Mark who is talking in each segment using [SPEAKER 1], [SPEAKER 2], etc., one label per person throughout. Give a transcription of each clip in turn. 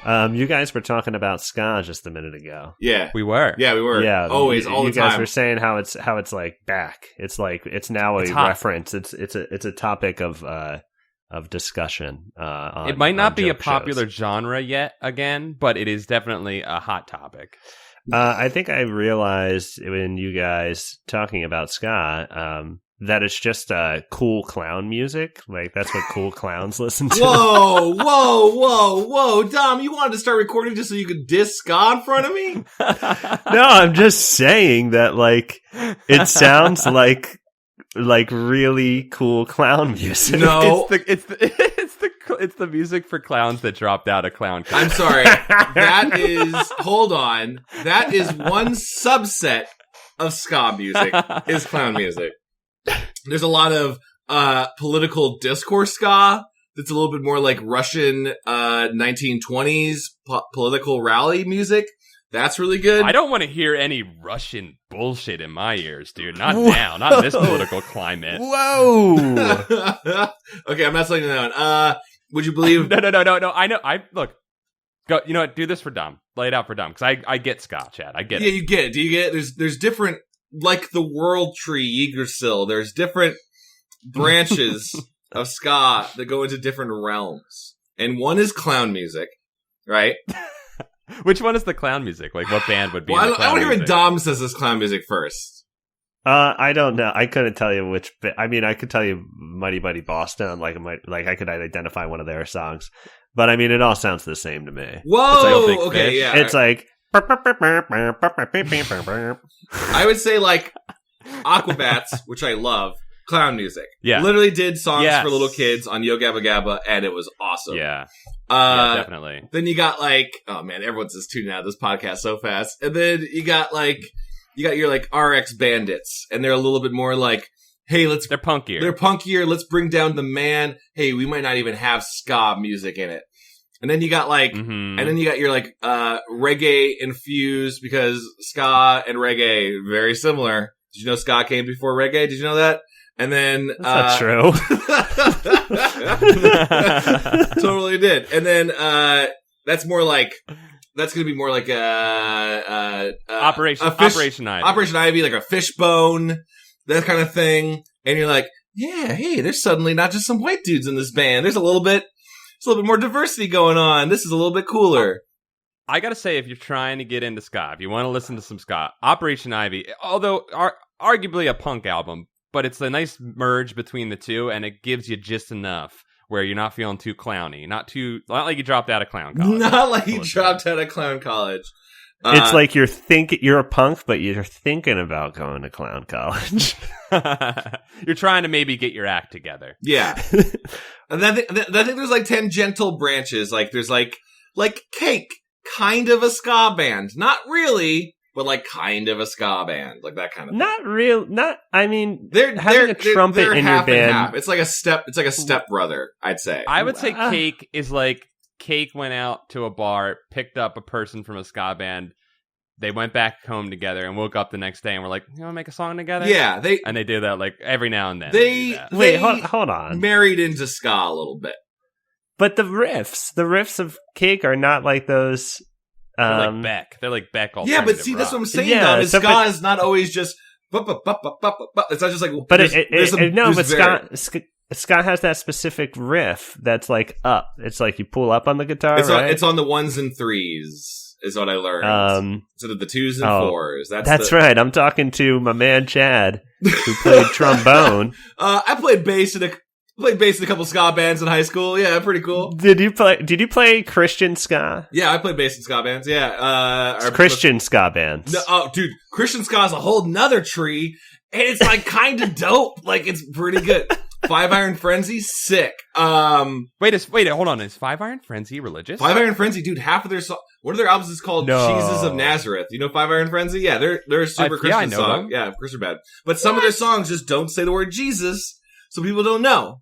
[SPEAKER 1] You guys were talking about ska just a minute ago.
[SPEAKER 2] Yeah,
[SPEAKER 3] we were.
[SPEAKER 2] Yeah, we were.
[SPEAKER 1] Yeah,
[SPEAKER 2] always, all the time.
[SPEAKER 1] You guys were saying how it's like back. It's like it's now a reference. It's a topic of discussion.
[SPEAKER 3] It might not be a popular
[SPEAKER 1] shows.
[SPEAKER 3] genre yet again, but it is definitely a hot topic.
[SPEAKER 1] I think I realized when you guys talking about ska that it's just cool clown music. Like that's what cool clowns listen to.
[SPEAKER 2] Whoa, Dom! You wanted to start recording just so you could diss ska in front of me?
[SPEAKER 1] No, I'm just saying that like it sounds like really cool clown music.
[SPEAKER 2] No,
[SPEAKER 3] it's the music for clowns that dropped out of clown college.
[SPEAKER 2] I'm sorry. Hold on. That is one subset of ska music is clown music. There's a lot of political discourse ska that's a little bit more like Russian 1920s political rally music. That's really good.
[SPEAKER 3] I don't want to hear any Russian bullshit in my ears, dude. Not now. Not in this political climate.
[SPEAKER 1] Whoa.
[SPEAKER 2] Okay, I'm not saying that one. Would you believe?
[SPEAKER 3] No. I know. Look. Go. You know what? Do this for Dom. Lay it out for Dom, because I get ska, Chad. I get it.
[SPEAKER 2] Yeah, you get it. Do you get it? There's different, like the World Tree, Yggdrasil. There's different branches of ska that go into different realms, and one is clown music, right?
[SPEAKER 3] Which one is the clown music? Like, what band would be?
[SPEAKER 2] Well,
[SPEAKER 3] in the clown
[SPEAKER 2] I want to hear what
[SPEAKER 3] music?
[SPEAKER 2] Dom says is clown music first.
[SPEAKER 1] I don't know. I couldn't tell you which. I mean, I could tell you Mighty Mighty Boston. Like I could identify one of their songs, but I mean, it all sounds the same to me.
[SPEAKER 2] Whoa. Okay. Yeah.
[SPEAKER 1] It's like.
[SPEAKER 2] I would say like Aquabats, which I love. Clown music.
[SPEAKER 3] Yeah.
[SPEAKER 2] Literally did songs for little kids on Yo Gabba Gabba, and it was awesome.
[SPEAKER 3] Yeah. Yeah, definitely.
[SPEAKER 2] Then you got like, oh man, everyone's just tuning out of this podcast so fast. And then you got your like RX Bandits, and they're a little bit more like, hey,
[SPEAKER 3] they're punkier.
[SPEAKER 2] They're punkier. Let's bring down the man. Hey, we might not even have ska music in it. And then you got like, and then you got your like, reggae infused, because ska and reggae very similar. Did you know ska came before reggae? Did you know that? And then
[SPEAKER 1] that's not true.
[SPEAKER 2] Totally did. And then that's going to be more like
[SPEAKER 3] Operation Ivy.
[SPEAKER 2] Operation Ivy, like a fishbone, that kind of thing. And you're like, yeah, hey, there's suddenly not just some white dudes in this band. There's a little bit more diversity going on. This is a little bit cooler.
[SPEAKER 3] I gotta say, if you're trying to get into ska, if you want to listen to some ska, Operation Ivy, although arguably a punk album, but it's a nice merge between the two, and it gives you just enough where you're not feeling too clowny, not like you dropped out of clown college.
[SPEAKER 2] Not like you dropped out of clown college.
[SPEAKER 1] It's like you're a punk, but you're thinking about going to clown college.
[SPEAKER 3] You're trying to maybe get your act together.
[SPEAKER 2] Yeah. And I think there's like 10 gentle branches. Like there's like Cake, kind of a ska band. Not really, but like kind of a ska band. Like that kind of thing.
[SPEAKER 1] I mean,
[SPEAKER 2] they're
[SPEAKER 1] having a trumpet
[SPEAKER 2] they're
[SPEAKER 1] in
[SPEAKER 2] half
[SPEAKER 1] your band.
[SPEAKER 2] and half. It's like a step brother, I'd say.
[SPEAKER 3] I would say Cake is like, Cake went out to a bar, picked up a person from a ska band. They went back home together and woke up the next day and were like, you want to make a song together?
[SPEAKER 2] Yeah. They
[SPEAKER 3] do that like every now and then.
[SPEAKER 1] Wait, hold on.
[SPEAKER 2] Married into ska a little bit.
[SPEAKER 1] But the riffs of Cake are not like those.
[SPEAKER 3] They're like Beck. They're like Beck.
[SPEAKER 2] Yeah, but see, that's what I'm saying.
[SPEAKER 1] Yeah,
[SPEAKER 2] though, is ska is not always just. It's not just like.
[SPEAKER 1] But ska has that specific riff that's like up. It's like you pull up on the guitar.
[SPEAKER 2] It's on the ones and threes. Is what I learned. Instead of the twos and fours. That's
[SPEAKER 1] right. I'm talking to my man Chad, who played trombone.
[SPEAKER 2] I played bass in a couple ska bands in high school. Yeah, pretty cool.
[SPEAKER 1] Did you play Christian ska?
[SPEAKER 2] Yeah, I played bass in ska bands. Yeah,
[SPEAKER 1] Christian ska bands.
[SPEAKER 2] No, dude, Christian ska is a whole nother tree, and it's like kind of dope. Like it's pretty good. Five Iron Frenzy, sick.
[SPEAKER 3] Wait, hold on. Is Five Iron Frenzy religious?
[SPEAKER 2] Five Iron Frenzy, dude. Half of their one of their albums is called Jesus of Nazareth. You know Five Iron Frenzy? Yeah, they're a super Christian song. Them. Yeah, Christian bad. But some of their songs just don't say the word Jesus, so people don't know.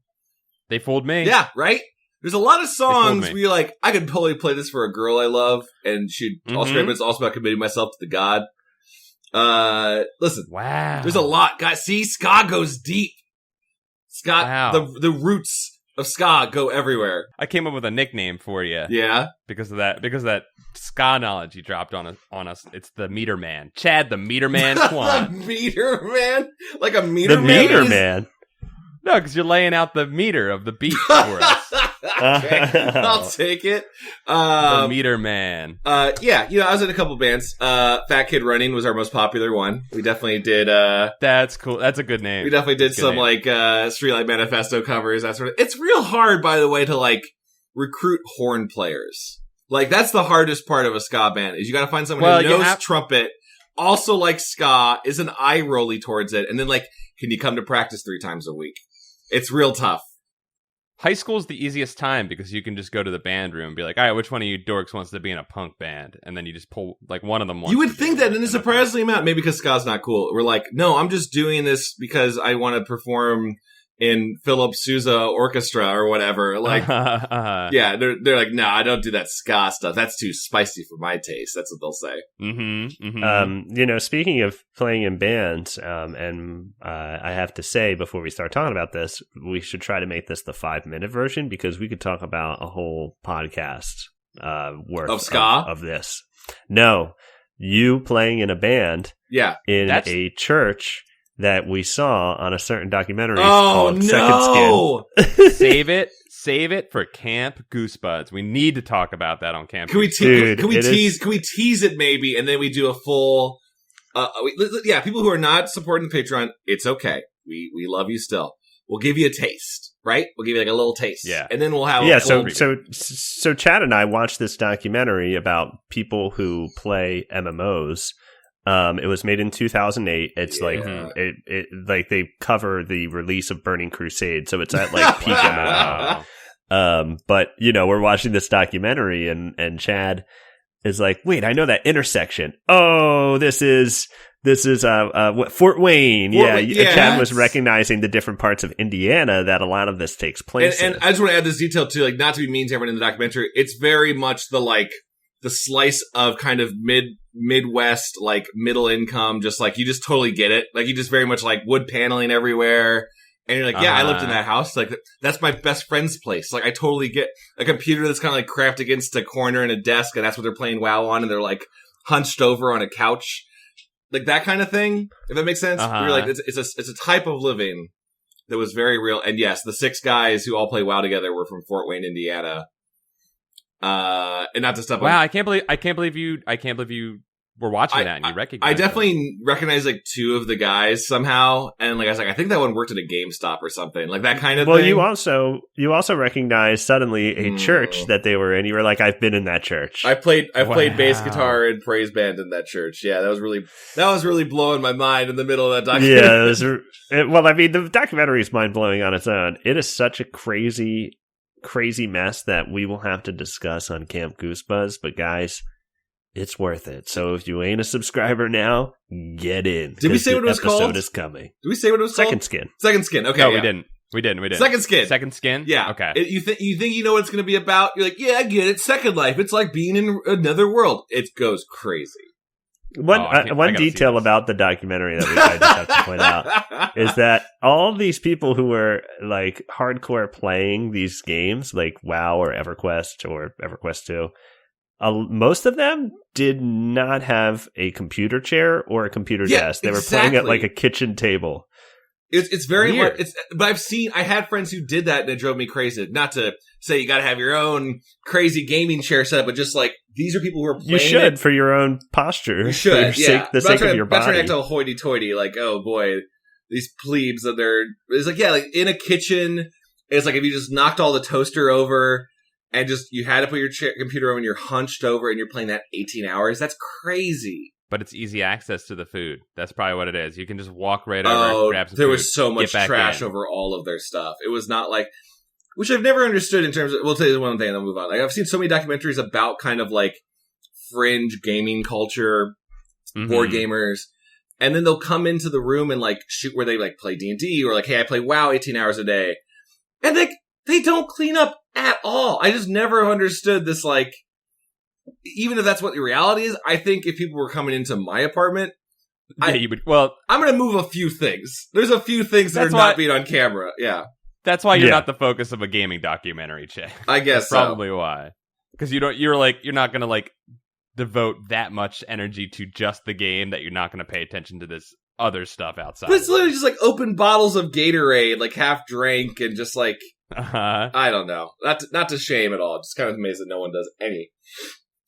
[SPEAKER 3] They fooled me.
[SPEAKER 2] Yeah, right? There's a lot of songs where you're like, I could totally play this for a girl I love, and she'd also scream, but it's also about committing myself to the God. Listen.
[SPEAKER 3] Wow.
[SPEAKER 2] There's a lot. Guys, see, ska goes deep. Ska, the roots of ska go everywhere.
[SPEAKER 3] I came up with a nickname for you.
[SPEAKER 2] Yeah,
[SPEAKER 3] Because of that ska knowledge you dropped on us. It's the Meter Man. Chad, the Meter Man Kwan.
[SPEAKER 2] Meter Man, like a meter
[SPEAKER 1] The
[SPEAKER 2] man.
[SPEAKER 1] Meter Man.
[SPEAKER 3] No, because you're laying out the meter of the beat for us.
[SPEAKER 2] Okay, I'll take it.
[SPEAKER 3] The Meter Man.
[SPEAKER 2] Yeah, I was in a couple bands. Fat Kid Running was our most popular one. We definitely did.
[SPEAKER 3] That's cool. That's a good name.
[SPEAKER 2] We definitely did
[SPEAKER 3] That's a
[SPEAKER 2] some
[SPEAKER 3] good name.
[SPEAKER 2] like Streetlight Manifesto covers. That sort of. It's real hard, by the way, to like recruit horn players. Like that's the hardest part of a ska band is you got to find someone who knows trumpet, also likes ska, is an eye rolly towards it, and then like, can you come to practice 3 times a week? It's real tough.
[SPEAKER 3] High school's the easiest time because you can just go to the band room and be like, all right, which one of you dorks wants to be in a punk band? And then you just pull, like, one of them wants
[SPEAKER 2] You would
[SPEAKER 3] to
[SPEAKER 2] think
[SPEAKER 3] be
[SPEAKER 2] that in a surprising amount, maybe because ska's not cool. We're like, no, I'm just doing this because I want to perform in Philip Sousa Orchestra or whatever. Like, yeah, they're like, no, I don't do that ska stuff. That's too spicy for my taste. That's what they'll say.
[SPEAKER 1] Speaking of playing in bands, and I have to say before we start talking about this, we should try to make this the 5-minute version because we could talk about a whole podcast worth
[SPEAKER 2] of ska
[SPEAKER 1] of this. No, you playing in a band, in a church that we saw on a certain documentary called Second
[SPEAKER 2] Skin.
[SPEAKER 3] Save it for Camp Goosebuds. We need to talk about that on Camp.
[SPEAKER 2] Can we tease it maybe, and then we do a full? People who are not supporting the Patreon, it's okay. We love you still. We'll give you a taste, right? We'll give you like a little taste, and then we'll have
[SPEAKER 1] So Chad and I watched this documentary about people who play MMOs. It was made in 2008. It's like like they cover the release of Burning Crusade, so it's at like peak MMO. But we're watching this documentary, and Chad is like, "Wait, I know that intersection. Oh, this is Fort Wayne. Chad was recognizing the different parts of Indiana that a lot of this takes place.
[SPEAKER 2] And I just want to add this detail too, like not to be mean to everyone in the documentary. It's very much the slice of kind of Midwest, like middle income, just like you just totally get it. Like you just very much like wood paneling everywhere. And you're like, I lived in that house. Like that's my best friend's place. Like I totally get a computer that's kind of like cramped against a corner and a desk. And that's what they're playing WoW on. And they're like hunched over on a couch, like that kind of thing. If that makes sense. You're like, it's a type of living that was very real. And yes, the 6 guys who all play WoW together were from Fort Wayne, Indiana. And not to step
[SPEAKER 3] wow, I can't believe you were watching that and you recognized
[SPEAKER 2] I definitely recognize like 2 of the guys somehow, and like I was like, I think that one worked at a GameStop or something, like that kind of thing.
[SPEAKER 1] Well, you also recognize suddenly a church that they were in. You were like, I've been in that church.
[SPEAKER 2] I played bass guitar and praise band in that church. Yeah, that was really blowing my mind in the middle of that documentary.
[SPEAKER 1] Yeah, well, I mean, the documentary is mind blowing on its own. It is such a crazy mess that we will have to discuss on Camp Goosebuzz, but guys, it's worth it. So if you ain't a subscriber now, get in.
[SPEAKER 2] Did we say what it was called?
[SPEAKER 1] The episode is coming.
[SPEAKER 2] Did we say what it was called? Second Skin. Okay.
[SPEAKER 3] No, we didn't. We didn't. Second Skin?
[SPEAKER 2] Yeah.
[SPEAKER 3] Okay.
[SPEAKER 2] You think you know what it's going to be about? You're like, yeah, I get it. Second Life. It's like being in another world. It goes crazy.
[SPEAKER 1] One detail about the documentary that I just have to point out is that all these people who were like hardcore playing these games, like WoW or EverQuest 2, most of them did not have a computer chair or a computer desk. They were playing at like a kitchen table.
[SPEAKER 2] It's very weird. But I had friends who did that and it drove me crazy. Not to say you got to have your own crazy gaming chair set up, but just like these are people who are playing.
[SPEAKER 1] You should for your own posture.
[SPEAKER 2] You should,
[SPEAKER 1] the sake of your body.
[SPEAKER 2] Not trying to act all hoity-toity, like oh boy, these plebes that it's like like in a kitchen. It's like if you just knocked all the toaster over and just you had to put your computer over and you're hunched over and you're playing that 18 hours. That's crazy.
[SPEAKER 3] But it's easy access to the food. That's probably what it is. You can just walk right over, grab some food.
[SPEAKER 2] There was so much trash over all of their stuff. It was not like, which I've never understood in terms of, we'll tell you one thing and then move on. Like I've seen so many documentaries about kind of like fringe gaming culture, board gamers, and then they'll come into the room and like shoot where they like play D&D or like, hey, I play WoW 18 hours a day. And they don't clean up at all. I just never understood this like, even if that's what the reality is, I think if people were coming into my apartment, I'm going to move a few things. There's a few things that are not being on camera. Yeah.
[SPEAKER 3] That's why you're not the focus of a gaming documentary, Che.
[SPEAKER 2] I guess
[SPEAKER 3] That's probably why. Because you're not gonna like devote that much energy to just the game that you're not gonna pay attention to this other stuff outside.
[SPEAKER 2] But it's literally just like open bottles of Gatorade, like half drank, and just like I don't know. Not to shame at all. Just kind of amazed that no one does any.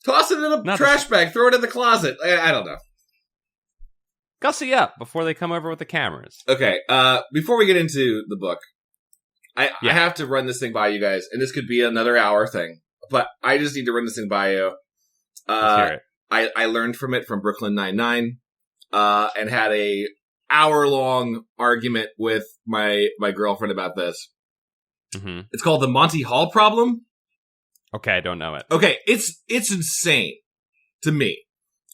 [SPEAKER 2] Toss it in a trash bag. Throw it in the closet. I don't know.
[SPEAKER 3] Gussy up before they come over with the cameras.
[SPEAKER 2] Okay. Before we get into the book, I have to run this thing by you guys, and this could be another hour thing, but I just need to run this thing by you.
[SPEAKER 3] Let's hear it.
[SPEAKER 2] I learned from it from Brooklyn Nine-Nine, and had a hour-long argument with my girlfriend about this.
[SPEAKER 3] Mm-hmm.
[SPEAKER 2] It's called the Monty Hall problem.
[SPEAKER 3] Okay, I don't know it.
[SPEAKER 2] Okay, it's insane to me.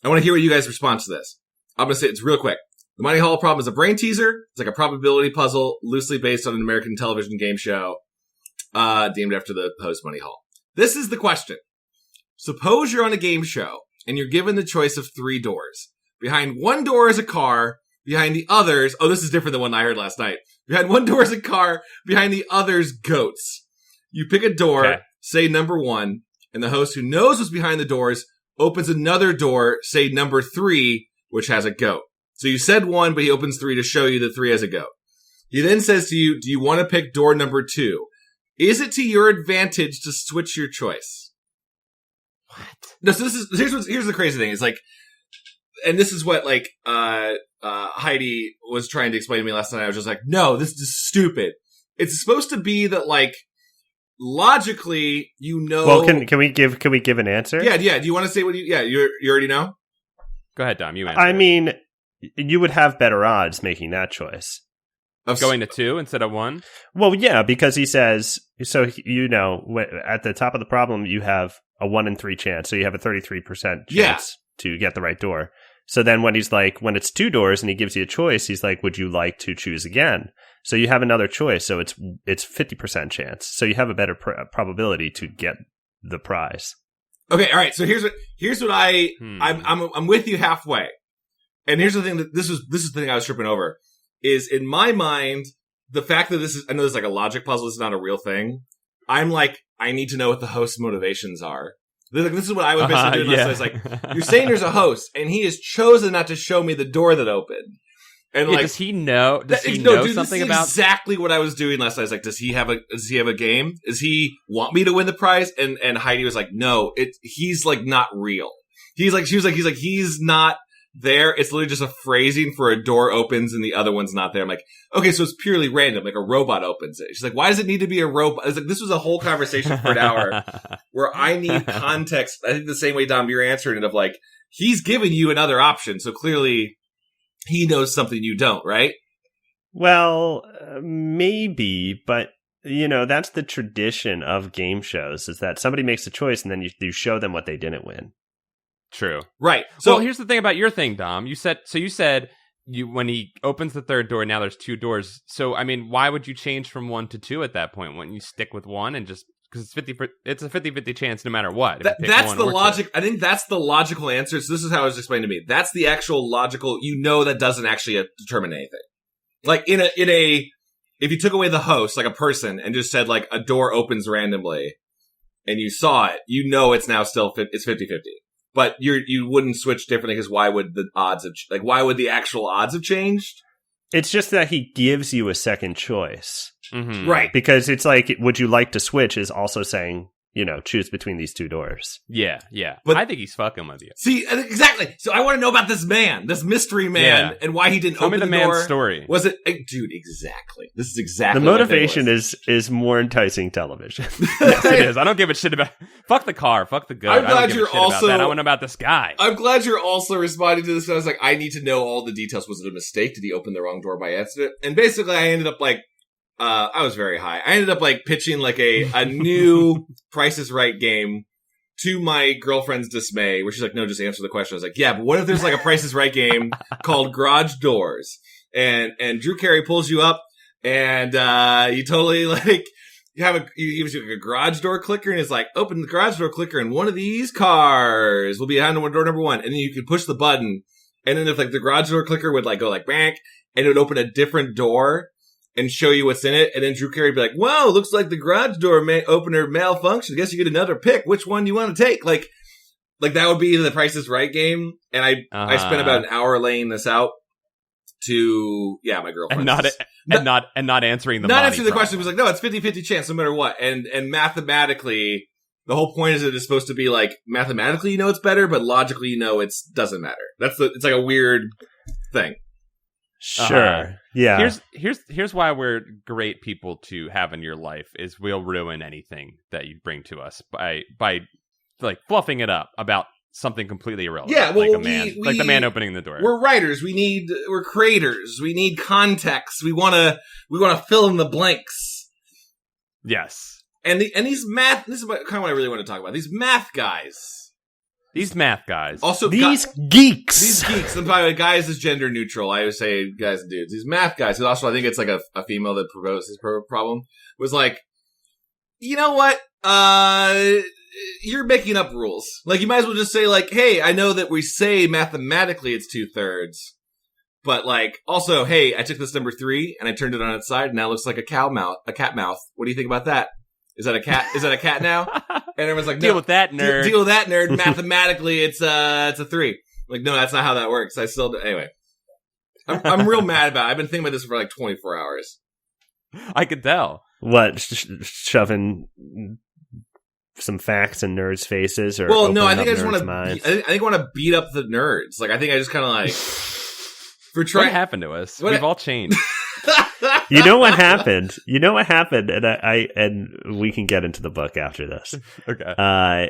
[SPEAKER 2] I want to hear what you guys respond to this. I'm going to say it's real quick. The Monty Hall problem is a brain teaser. It's like a probability puzzle loosely based on an American television game show named after the host Monty Hall. This is the question. Suppose you're on a game show and you're given the choice of 3 doors. Behind one door is a car. Behind the others... Oh, this is different than one I heard last night. Behind one door is a car. Behind the others, goats. You pick a door, say number 1, and the host who knows what's behind the doors opens another door, say number 3, which has a goat. So you said 1, but he opens 3 to show you that 3 has a goat. He then says to you, do you want to pick door number 2? Is it to your advantage to switch your choice?
[SPEAKER 3] What?
[SPEAKER 2] No, so here's the crazy thing. It's like, and this is what like Heidi was trying to explain to me last night. I was just like, no, this is stupid. It's supposed to be that like logically, you know.
[SPEAKER 1] Well, can we give an answer?
[SPEAKER 2] Yeah. Do you want to say what you already know?
[SPEAKER 3] Go ahead, Dom. You answer.
[SPEAKER 1] I mean, you would have better odds making that choice.
[SPEAKER 3] Of going to 2 instead of 1?
[SPEAKER 1] Well, yeah, because he says, so you know, at the top of the problem, you have a 1 in 3 chance. So you have a 33% chance to get the right door. So then when he's like, when it's 2 doors and he gives you a choice, he's like, would you like to choose again? So you have another choice. So it's 50% chance. So you have a better probability to get the prize.
[SPEAKER 2] Okay. All right. So here's what I'm with you halfway. And here's the thing that this is the thing I was tripping over is in my mind, the fact that I know there's like a logic puzzle. This is not a real thing. I'm like, I need to know what the host's motivations are. This is what I was basically doing. I was like, you're saying there's a host and he has chosen not to show me the door that opened. And like,
[SPEAKER 3] does he know? Does he know something about
[SPEAKER 2] exactly what I was doing last night? I was like, does he have a game? Does he want me to win the prize? And Heidi was like, no, he's like not real. He's not there. It's literally just a phrasing for a door opens and the other one's not there. I'm like, okay, so it's purely random. Like a robot opens it. She's like, why does it need to be a robot? I was like, this was a whole conversation for an hour where I need context. I think the same way, Dom, you're answering it of like, he's giving you another option. So clearly he knows something you don't, right?
[SPEAKER 1] Well, maybe, but you know, that's the tradition of game shows is that somebody makes a choice and then you show them what they didn't win.
[SPEAKER 3] True.
[SPEAKER 2] Right. So
[SPEAKER 3] here's the thing about your thing, Dom. You said when he opens the third door, now there's 2 doors. So I mean, why would you change from 1 to 2 at that point? Wouldn't you stick with 1 and just because it's a 50-50 chance no matter what?
[SPEAKER 2] That's the logic. I think that's the logical answer. So this is how it was explained to me. That's the actual logical. You know, that doesn't actually determine anything. Like if you took away the host, like a person, and just said like a door opens randomly, and you saw it, you know it's now still it's 50-50. But you wouldn't switch differently because why would the odds have why would the actual odds have changed?
[SPEAKER 1] It's just that he gives you a second choice.
[SPEAKER 3] Mm-hmm.
[SPEAKER 2] Right.
[SPEAKER 1] Because it's like, would you like to switch is also saying, you know, choose between these 2 doors.
[SPEAKER 3] Yeah.
[SPEAKER 2] But
[SPEAKER 3] I think he's fucking with you.
[SPEAKER 2] See, exactly. So I want to know about this man, this mystery man, and why he didn't open the door.
[SPEAKER 3] Tell me the man's story.
[SPEAKER 2] Was it, dude? Exactly. This is exactly
[SPEAKER 1] the motivation is more enticing television.
[SPEAKER 3] Yes, it is. I don't give a shit about. Fuck the car. Fuck the goat.
[SPEAKER 2] I'm glad you're also.
[SPEAKER 3] I want to know about this guy.
[SPEAKER 2] I'm glad you're also responding to this. I was like, I need to know all the details. Was it a mistake? Did he open the wrong door by accident? And basically, I ended up like. I was very high. I ended up like pitching like a new Price is Right game to my girlfriend's dismay, where she's like, no, just answer the question. I was like, yeah, but what if there's like a Price is Right game called Garage Doors? And Drew Carey pulls you up and, you totally like, he gives you like a garage door clicker and it's like, open the garage door clicker and one of these cars will be behind door number 1. And then you can push the button. And then if like the garage door clicker would like go like bank and it would open a different door. and show you what's in it, and then Drew Carey would be like, "Whoa, looks like the garage door opener malfunctioned. I guess you get another pick. Which one do you want to take?" Like that would be the Price is Right game, and I spent about an hour laying this out to my girlfriend
[SPEAKER 3] and not answering the
[SPEAKER 2] question. It was like, no, it's 50-50 chance no matter what, and mathematically. The whole point is that it's supposed to be like mathematically it's better, but logically it doesn't matter. It's like a weird thing.
[SPEAKER 1] Sure. Yeah.
[SPEAKER 3] Here's why we're great people to have in your life is we'll ruin anything that you bring to us by like fluffing it up about something completely irrelevant.
[SPEAKER 2] Yeah, well,
[SPEAKER 3] like the man opening the door.
[SPEAKER 2] We're writers. We're creators. We need context. We want to fill in the blanks.
[SPEAKER 3] Yes.
[SPEAKER 2] And these math, this is kind of what I really want to talk about. These math guys.
[SPEAKER 1] Also,
[SPEAKER 2] geeks.
[SPEAKER 1] These
[SPEAKER 2] geeks. And by the way, guys is gender neutral. I always say guys and dudes. These math guys. And also, I think it's like a female that proposed this problem. Was like, you know what? You're making up rules. Like, you might as well just say, like, hey, I know that we say mathematically it's 2/3. But, like, also, hey, I took this number 3 and I turned it on its side and now it looks like a cat mouth. What do you think about that? Is that a cat? Is that a cat now? And everyone's like, no,
[SPEAKER 3] deal with that, nerd.
[SPEAKER 2] Deal with that, nerd. Mathematically, it's a 3. Like, no, that's not how that works. I still do. Anyway. I'm real mad about it. I've been thinking about this for like 24 hours.
[SPEAKER 3] I could tell.
[SPEAKER 1] What, shoving some facts in nerds' faces? Or
[SPEAKER 2] well, no, I think I just
[SPEAKER 1] want to. I
[SPEAKER 2] think I want to beat up the nerds. Like, I think I just kind of like.
[SPEAKER 3] What happened to us? We've all changed.
[SPEAKER 1] You know what happened? And we can get into the book after this.
[SPEAKER 3] Okay.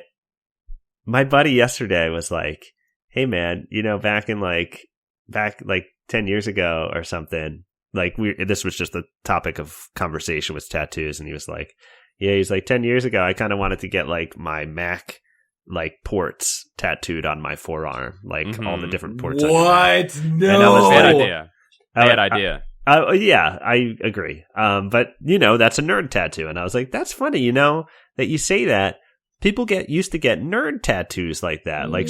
[SPEAKER 1] My buddy yesterday was like, "Hey man, back 10 years ago or something, like this was just the topic of conversation with tattoos." And he was like, "Yeah, he's like 10 years ago, I kind of wanted to get like my Mac like ports tattooed on my forearm, like all the different ports."
[SPEAKER 2] What? No,
[SPEAKER 3] bad idea.
[SPEAKER 1] Yeah, I agree. But that's a nerd tattoo, and I was like, that's funny, that you say that. People used to get nerd tattoos like that, like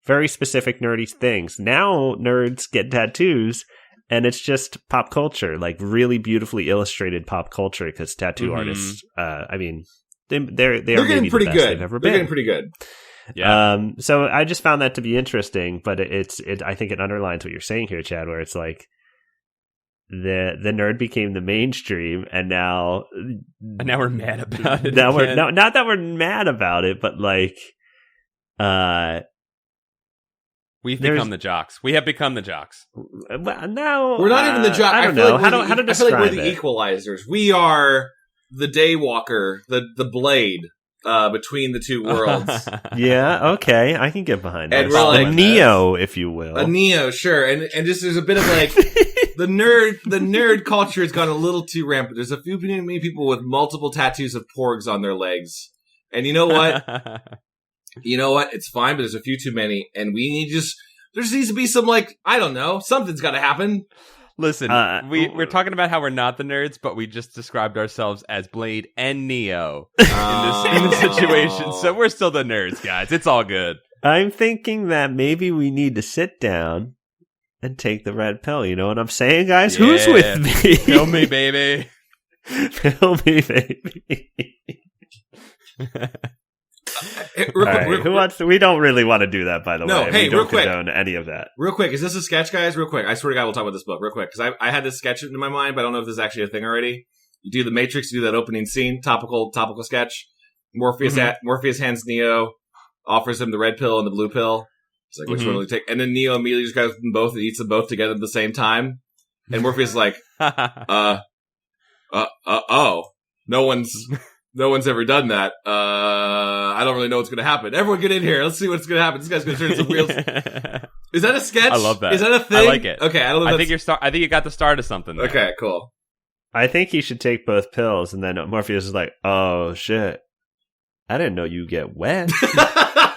[SPEAKER 1] very specific nerdy things. Now nerds get tattoos, and it's just pop culture, like really beautifully illustrated pop culture. Because tattoo artists, I mean, they're
[SPEAKER 2] getting pretty good.
[SPEAKER 1] They've ever
[SPEAKER 2] they're
[SPEAKER 1] been.
[SPEAKER 2] getting pretty good.
[SPEAKER 3] Yeah.
[SPEAKER 1] So I just found that to be interesting, but I think it underlines what you're saying here, Chad, where it's like. The nerd became the mainstream, and now
[SPEAKER 3] we're mad about it.
[SPEAKER 1] Not that we're mad about it, but like,
[SPEAKER 3] we've become the jocks. We have become the jocks.
[SPEAKER 2] Well, no, we're not even the jocks.
[SPEAKER 1] I don't know how to describe it.
[SPEAKER 2] I feel like we're the equalizers. We are the daywalker, the blade between the two worlds.
[SPEAKER 1] Yeah, okay, I can get behind that.
[SPEAKER 2] And we're like
[SPEAKER 1] a Neo, if you will.
[SPEAKER 2] A Neo, sure. And just there's a bit of like. The nerd culture has gone a little too rampant. There's a few many people with multiple tattoos of porgs on their legs. And you know what? It's fine, but there's a few too many. And there needs to be some, like, I don't know, something's got to happen.
[SPEAKER 3] Listen, we're talking about how we're not the nerds, but we just described ourselves as Blade and Neo in this situation. So we're still the nerds, guys. It's all good.
[SPEAKER 1] I'm thinking that maybe we need to sit down and take the red pill. You know what I'm saying, guys? Yeah. Who's with me?
[SPEAKER 3] Pill me, baby.
[SPEAKER 1] Pill me, baby. Who wants to? We don't really want to do that, by the way.
[SPEAKER 2] No, hey,
[SPEAKER 1] we don't
[SPEAKER 2] real quick.
[SPEAKER 1] condone any of that.
[SPEAKER 2] Real quick, is this a sketch, guys? Real quick. I swear to God, we'll talk about this book real quick, because I had this sketch in my mind, but I don't know if this is actually a thing already. You do the Matrix, you do that opening scene, topical sketch. Morpheus hands Neo, offers him the red pill and the blue pill. It's like, which one will he take? And then Neo immediately just grabs them both and eats them both together at the same time. And Morpheus is like, oh, no one's ever done that. I don't really know what's going to happen. Everyone get in here. Let's see what's going to happen. This guy's going to turn into real. Is that a sketch?
[SPEAKER 3] I love that.
[SPEAKER 2] Is that a thing?
[SPEAKER 3] I like it.
[SPEAKER 2] Okay. I think
[SPEAKER 3] you got the start of something there.
[SPEAKER 2] Okay, cool.
[SPEAKER 1] I think he should take both pills. And then Morpheus is like, oh shit. I didn't know you get wet.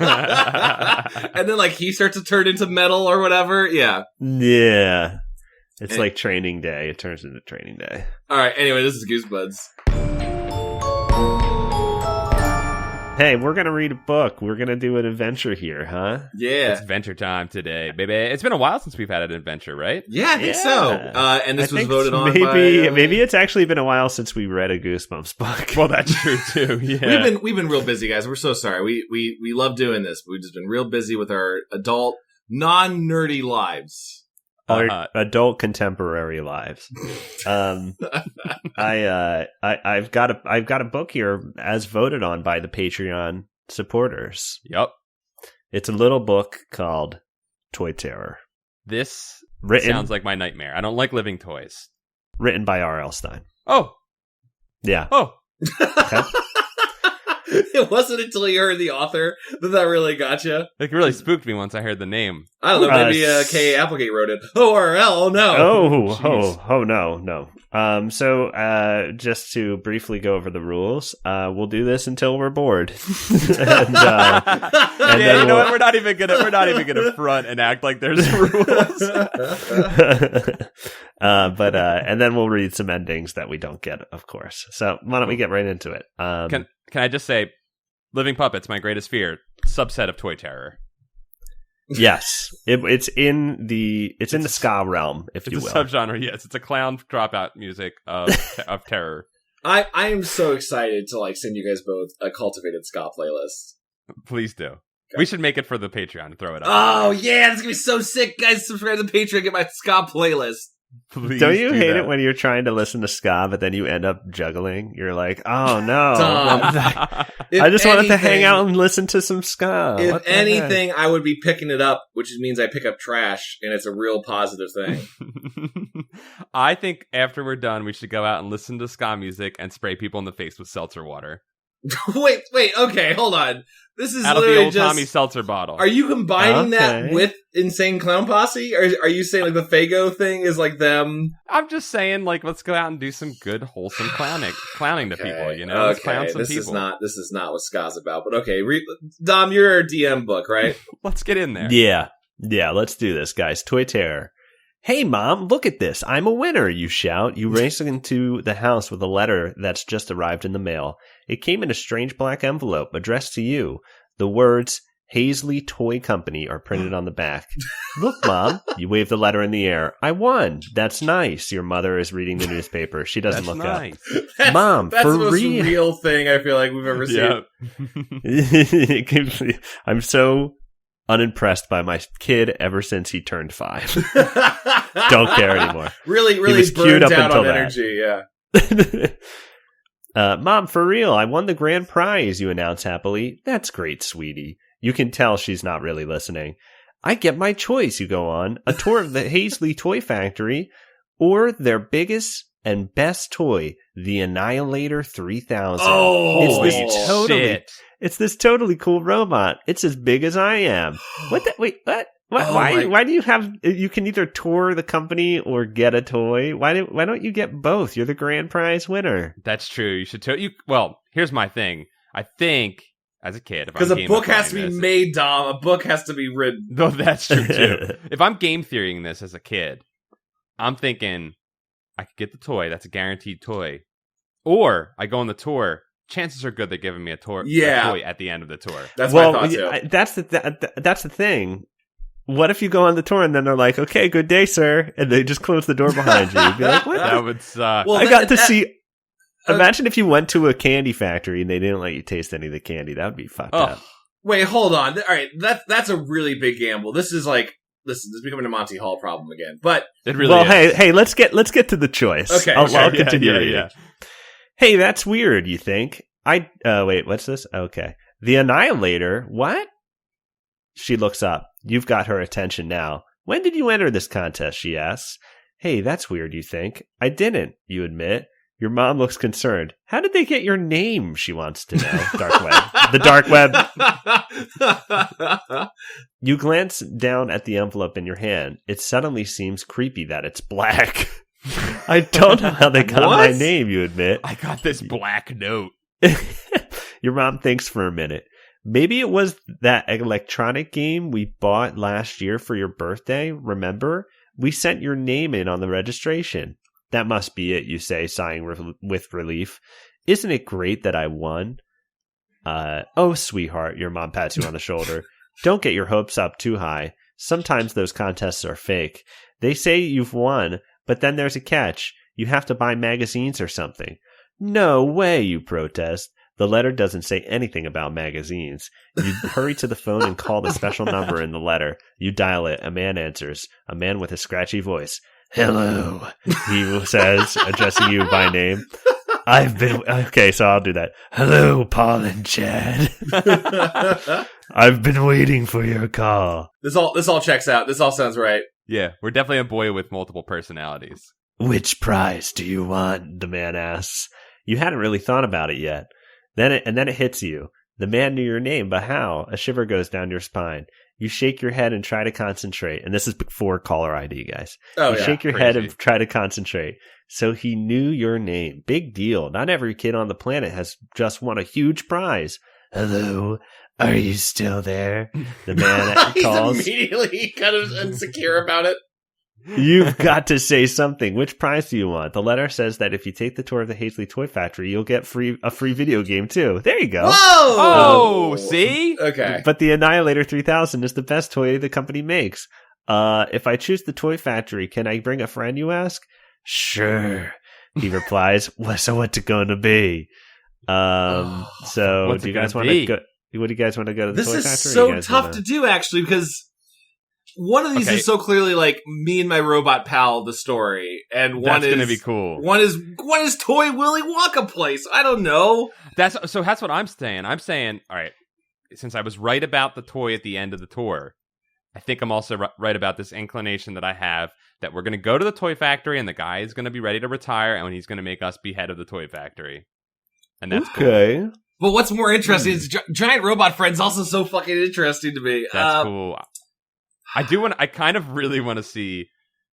[SPEAKER 2] And then, like, he starts to turn into metal or whatever. Yeah.
[SPEAKER 1] Yeah. It's like training day. It turns into training day.
[SPEAKER 2] All right. Anyway, this is Goosebuds.
[SPEAKER 1] Hey, we're going to read a book. We're going to do an adventure here, huh?
[SPEAKER 2] Yeah.
[SPEAKER 3] It's adventure time today, baby. It's been a while since we've had an adventure, right?
[SPEAKER 2] Yeah, I think so. And this was voted on
[SPEAKER 1] maybe,
[SPEAKER 2] by...
[SPEAKER 1] maybe it's actually been a while since we read a Goosebumps book.
[SPEAKER 3] Well, that's true, too. Yeah.
[SPEAKER 2] We've been real busy, guys. We're so sorry. We love doing this, but we've just been real busy with our adult, non-nerdy lives.
[SPEAKER 1] Our adult contemporary lives. I've got a book here as voted on by the Patreon supporters.
[SPEAKER 3] Yep.
[SPEAKER 1] It's a little book called Toy Terror.
[SPEAKER 3] This sounds like my nightmare. I don't like living toys.
[SPEAKER 1] Written by R.L. Stine.
[SPEAKER 3] Oh.
[SPEAKER 1] Yeah.
[SPEAKER 3] Oh.
[SPEAKER 1] Okay.
[SPEAKER 2] It wasn't until you heard the author that really got you.
[SPEAKER 3] It really spooked me once I heard the name.
[SPEAKER 2] I don't know. Maybe K. Applegate wrote it. O-R-L. Oh, no.
[SPEAKER 1] No. So just to briefly go over the rules, we'll do this until we're bored. And
[SPEAKER 3] you know what? We're not even gonna front and act like there's rules.
[SPEAKER 1] And then we'll read some endings that we don't get, of course. So why don't we get right into it?
[SPEAKER 3] Can I just say, Living Puppets, my greatest fear, subset of Toy Terror.
[SPEAKER 1] Yes, it's in the ska realm, if you will.
[SPEAKER 3] It's a subgenre. Yes, it's a clown dropout music of terror.
[SPEAKER 2] I am so excited to send you guys both a cultivated ska playlist.
[SPEAKER 3] Please do. Okay. We should make it for the Patreon and throw it up.
[SPEAKER 2] Oh yeah, that's gonna be so sick, guys! Subscribe to the Patreon, get my ska playlist.
[SPEAKER 3] Please
[SPEAKER 1] Don't you hate it when you're trying to listen to ska, but then you end up juggling? You're like, oh no. I just wanted to hang out and listen to some ska.
[SPEAKER 2] If anything, I would be picking it up, which means I pick up trash, and it's a real positive thing.
[SPEAKER 3] I think after we're done, we should go out and listen to ska music and spray people in the face with seltzer water.
[SPEAKER 2] wait, okay, hold on. This is
[SPEAKER 3] out of
[SPEAKER 2] literally
[SPEAKER 3] the old
[SPEAKER 2] just
[SPEAKER 3] Tommy seltzer bottle.
[SPEAKER 2] Are you combining that with Insane Clown Posse? Or are you saying the Faygo thing is them?
[SPEAKER 3] I'm just saying, let's go out and do some good, wholesome clowning to people. You know, let's clown some people.
[SPEAKER 2] This is not what ska's about. But okay, Dom, you're our DM book, right?
[SPEAKER 3] Let's get in there.
[SPEAKER 1] Yeah, let's do this, guys. Toy Terror. Hey, Mom, look at this. I'm a winner, you shout. You race into the house with a letter that's just arrived in the mail. It came in a strange black envelope addressed to you. The words, Hazley Toy Company, are printed on the back. Look, Mom. You wave the letter in the air. I won. That's nice. Your mother is reading the newspaper. She doesn't look up. Mom,
[SPEAKER 2] that's
[SPEAKER 1] for
[SPEAKER 2] the most real thing I feel like we've ever seen.
[SPEAKER 1] Yeah. I'm so unimpressed by my kid ever since he turned 5. Don't care anymore.
[SPEAKER 2] Really burned out on energy, yeah.
[SPEAKER 1] Mom, for real, I won the grand prize, you announce happily. That's great, sweetie. You can tell she's not really listening. I get my choice, you go on. A tour of the Hazley Toy Factory or their biggest and best toy, the Annihilator 3000. It's this totally cool robot. It's as big as I am. What? Why do you have? You can either tour the company or get a toy. Why don't you get both? You're the grand prize winner.
[SPEAKER 3] That's true. You should. Well, here's my thing. I think as a kid,
[SPEAKER 2] because a book has to be made, Dom. A book has to be written.
[SPEAKER 3] No, that's true too. If I'm game theorying this as a kid, I'm thinking I could get the toy. That's a guaranteed toy. Or I go on the tour. Chances are good they're giving me a toy at the end of the tour.
[SPEAKER 2] That's my thought too.
[SPEAKER 1] That's the thing. What if you go on the tour and then they're like, okay, good day, sir. And they just close the door behind you. You'd be like, what?
[SPEAKER 3] That would suck.
[SPEAKER 1] Well, see. Imagine if you went to a candy factory and they didn't let you taste any of the candy. That would be fucked up.
[SPEAKER 2] Wait, hold on. All right, that's a really big gamble. This is becoming a Monty Hall problem again. But
[SPEAKER 3] it really is.
[SPEAKER 1] Hey, let's get to the choice.
[SPEAKER 2] Okay.
[SPEAKER 1] I'll continue reading.
[SPEAKER 3] Yeah.
[SPEAKER 1] Hey, that's weird, you think? Wait, what's this? Okay. The Annihilator? What? She looks up. You've got her attention now. When did you enter this contest, she asks. Hey, that's weird, you think? I didn't, you admit. Your mom looks concerned. How did they get your name, she wants to know. Dark web. The dark web. You glance down at the envelope in your hand. It suddenly seems creepy that it's black. I don't know how they got my name, you admit.
[SPEAKER 3] I got this black note.
[SPEAKER 1] Your mom thinks for a minute. Maybe it was that electronic game we bought last year for your birthday, remember? We sent your name in on the registration. That must be it, you say, sighing with relief. Isn't it great that I won? Oh, sweetheart, your mom pats you on the shoulder. Don't get your hopes up too high. Sometimes those contests are fake. They say you've won, but then there's a catch. You have to buy magazines or something. No way, you protest. The letter doesn't say anything about magazines. You hurry to the phone and call the special number in the letter. You dial it. A man answers. A man with a scratchy voice. Hello, he says, addressing you by name. Okay, so I'll do that. Hello, Paul and Chad. I've been waiting for your call.
[SPEAKER 2] This all checks out. This all sounds right.
[SPEAKER 3] Yeah, we're definitely a boy with multiple personalities.
[SPEAKER 1] Which prize do you want? The man asks. You hadn't really thought about it yet. Then it hits you. The man knew your name, but how? A shiver goes down your spine. You shake your head and try to concentrate. And this is before caller ID, guys. You shake your head and try to concentrate. So he knew your name. Big deal. Not every kid on the planet has just won a huge prize. Hello, are you still there? The man calls.
[SPEAKER 2] He's immediately kind of insecure about it.
[SPEAKER 1] You've got to say something. Which prize do you want? The letter says that if you take the tour of the Hazley Toy Factory, you'll get a free video game too. There you go.
[SPEAKER 2] Whoa!
[SPEAKER 3] Oh, see?
[SPEAKER 2] Okay.
[SPEAKER 1] But the Annihilator 3000 is the best toy the company makes. If I choose the Toy Factory, can I bring a friend, you ask? Sure, he replies. So what's it going to be? So do you guys want to go? What do you guys want to go to the Toy Factory?
[SPEAKER 2] This is so tough to do, actually, because one of these is so clearly like me and my robot pal, the story, and one is going to
[SPEAKER 3] be cool.
[SPEAKER 2] One is Toy Willy Wonka place. I don't know.
[SPEAKER 3] That's what I'm saying. I'm saying, all right, since I was right about the toy at the end of the tour, I think I'm also right about this inclination that I have that we're going to go to the Toy Factory and the guy is going to be ready to retire and he's going to make us be head of the Toy Factory. And that's
[SPEAKER 1] okay.
[SPEAKER 3] Cool.
[SPEAKER 2] But what's more interesting is Giant Robot Friend's also so fucking interesting to me.
[SPEAKER 3] That's cool. I kind of really want to see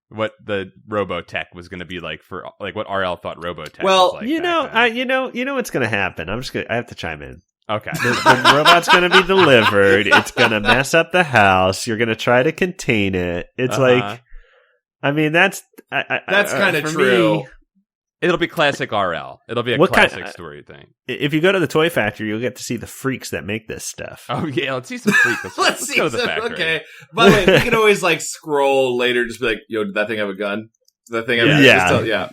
[SPEAKER 3] what the Robotech was going to be like for like what RL thought Robotech was like.
[SPEAKER 1] You know what's going to happen. I have to chime in.
[SPEAKER 3] Okay.
[SPEAKER 1] The robot's going to be delivered. It's going to mess up the house. You're going to try to contain it. It's like, I mean, that's
[SPEAKER 2] kind of true.
[SPEAKER 3] Me, it'll be classic RL. It'll be a classic story thing.
[SPEAKER 1] If you go to the Toy Factory, you'll get to see the freaks that make this stuff.
[SPEAKER 3] Oh, yeah. Let's see some freaks. Let's go to the factory.
[SPEAKER 2] Okay. By the way, we can always like scroll later, just be like, yo, did that thing have a gun? Did that thing have a gun? Yeah.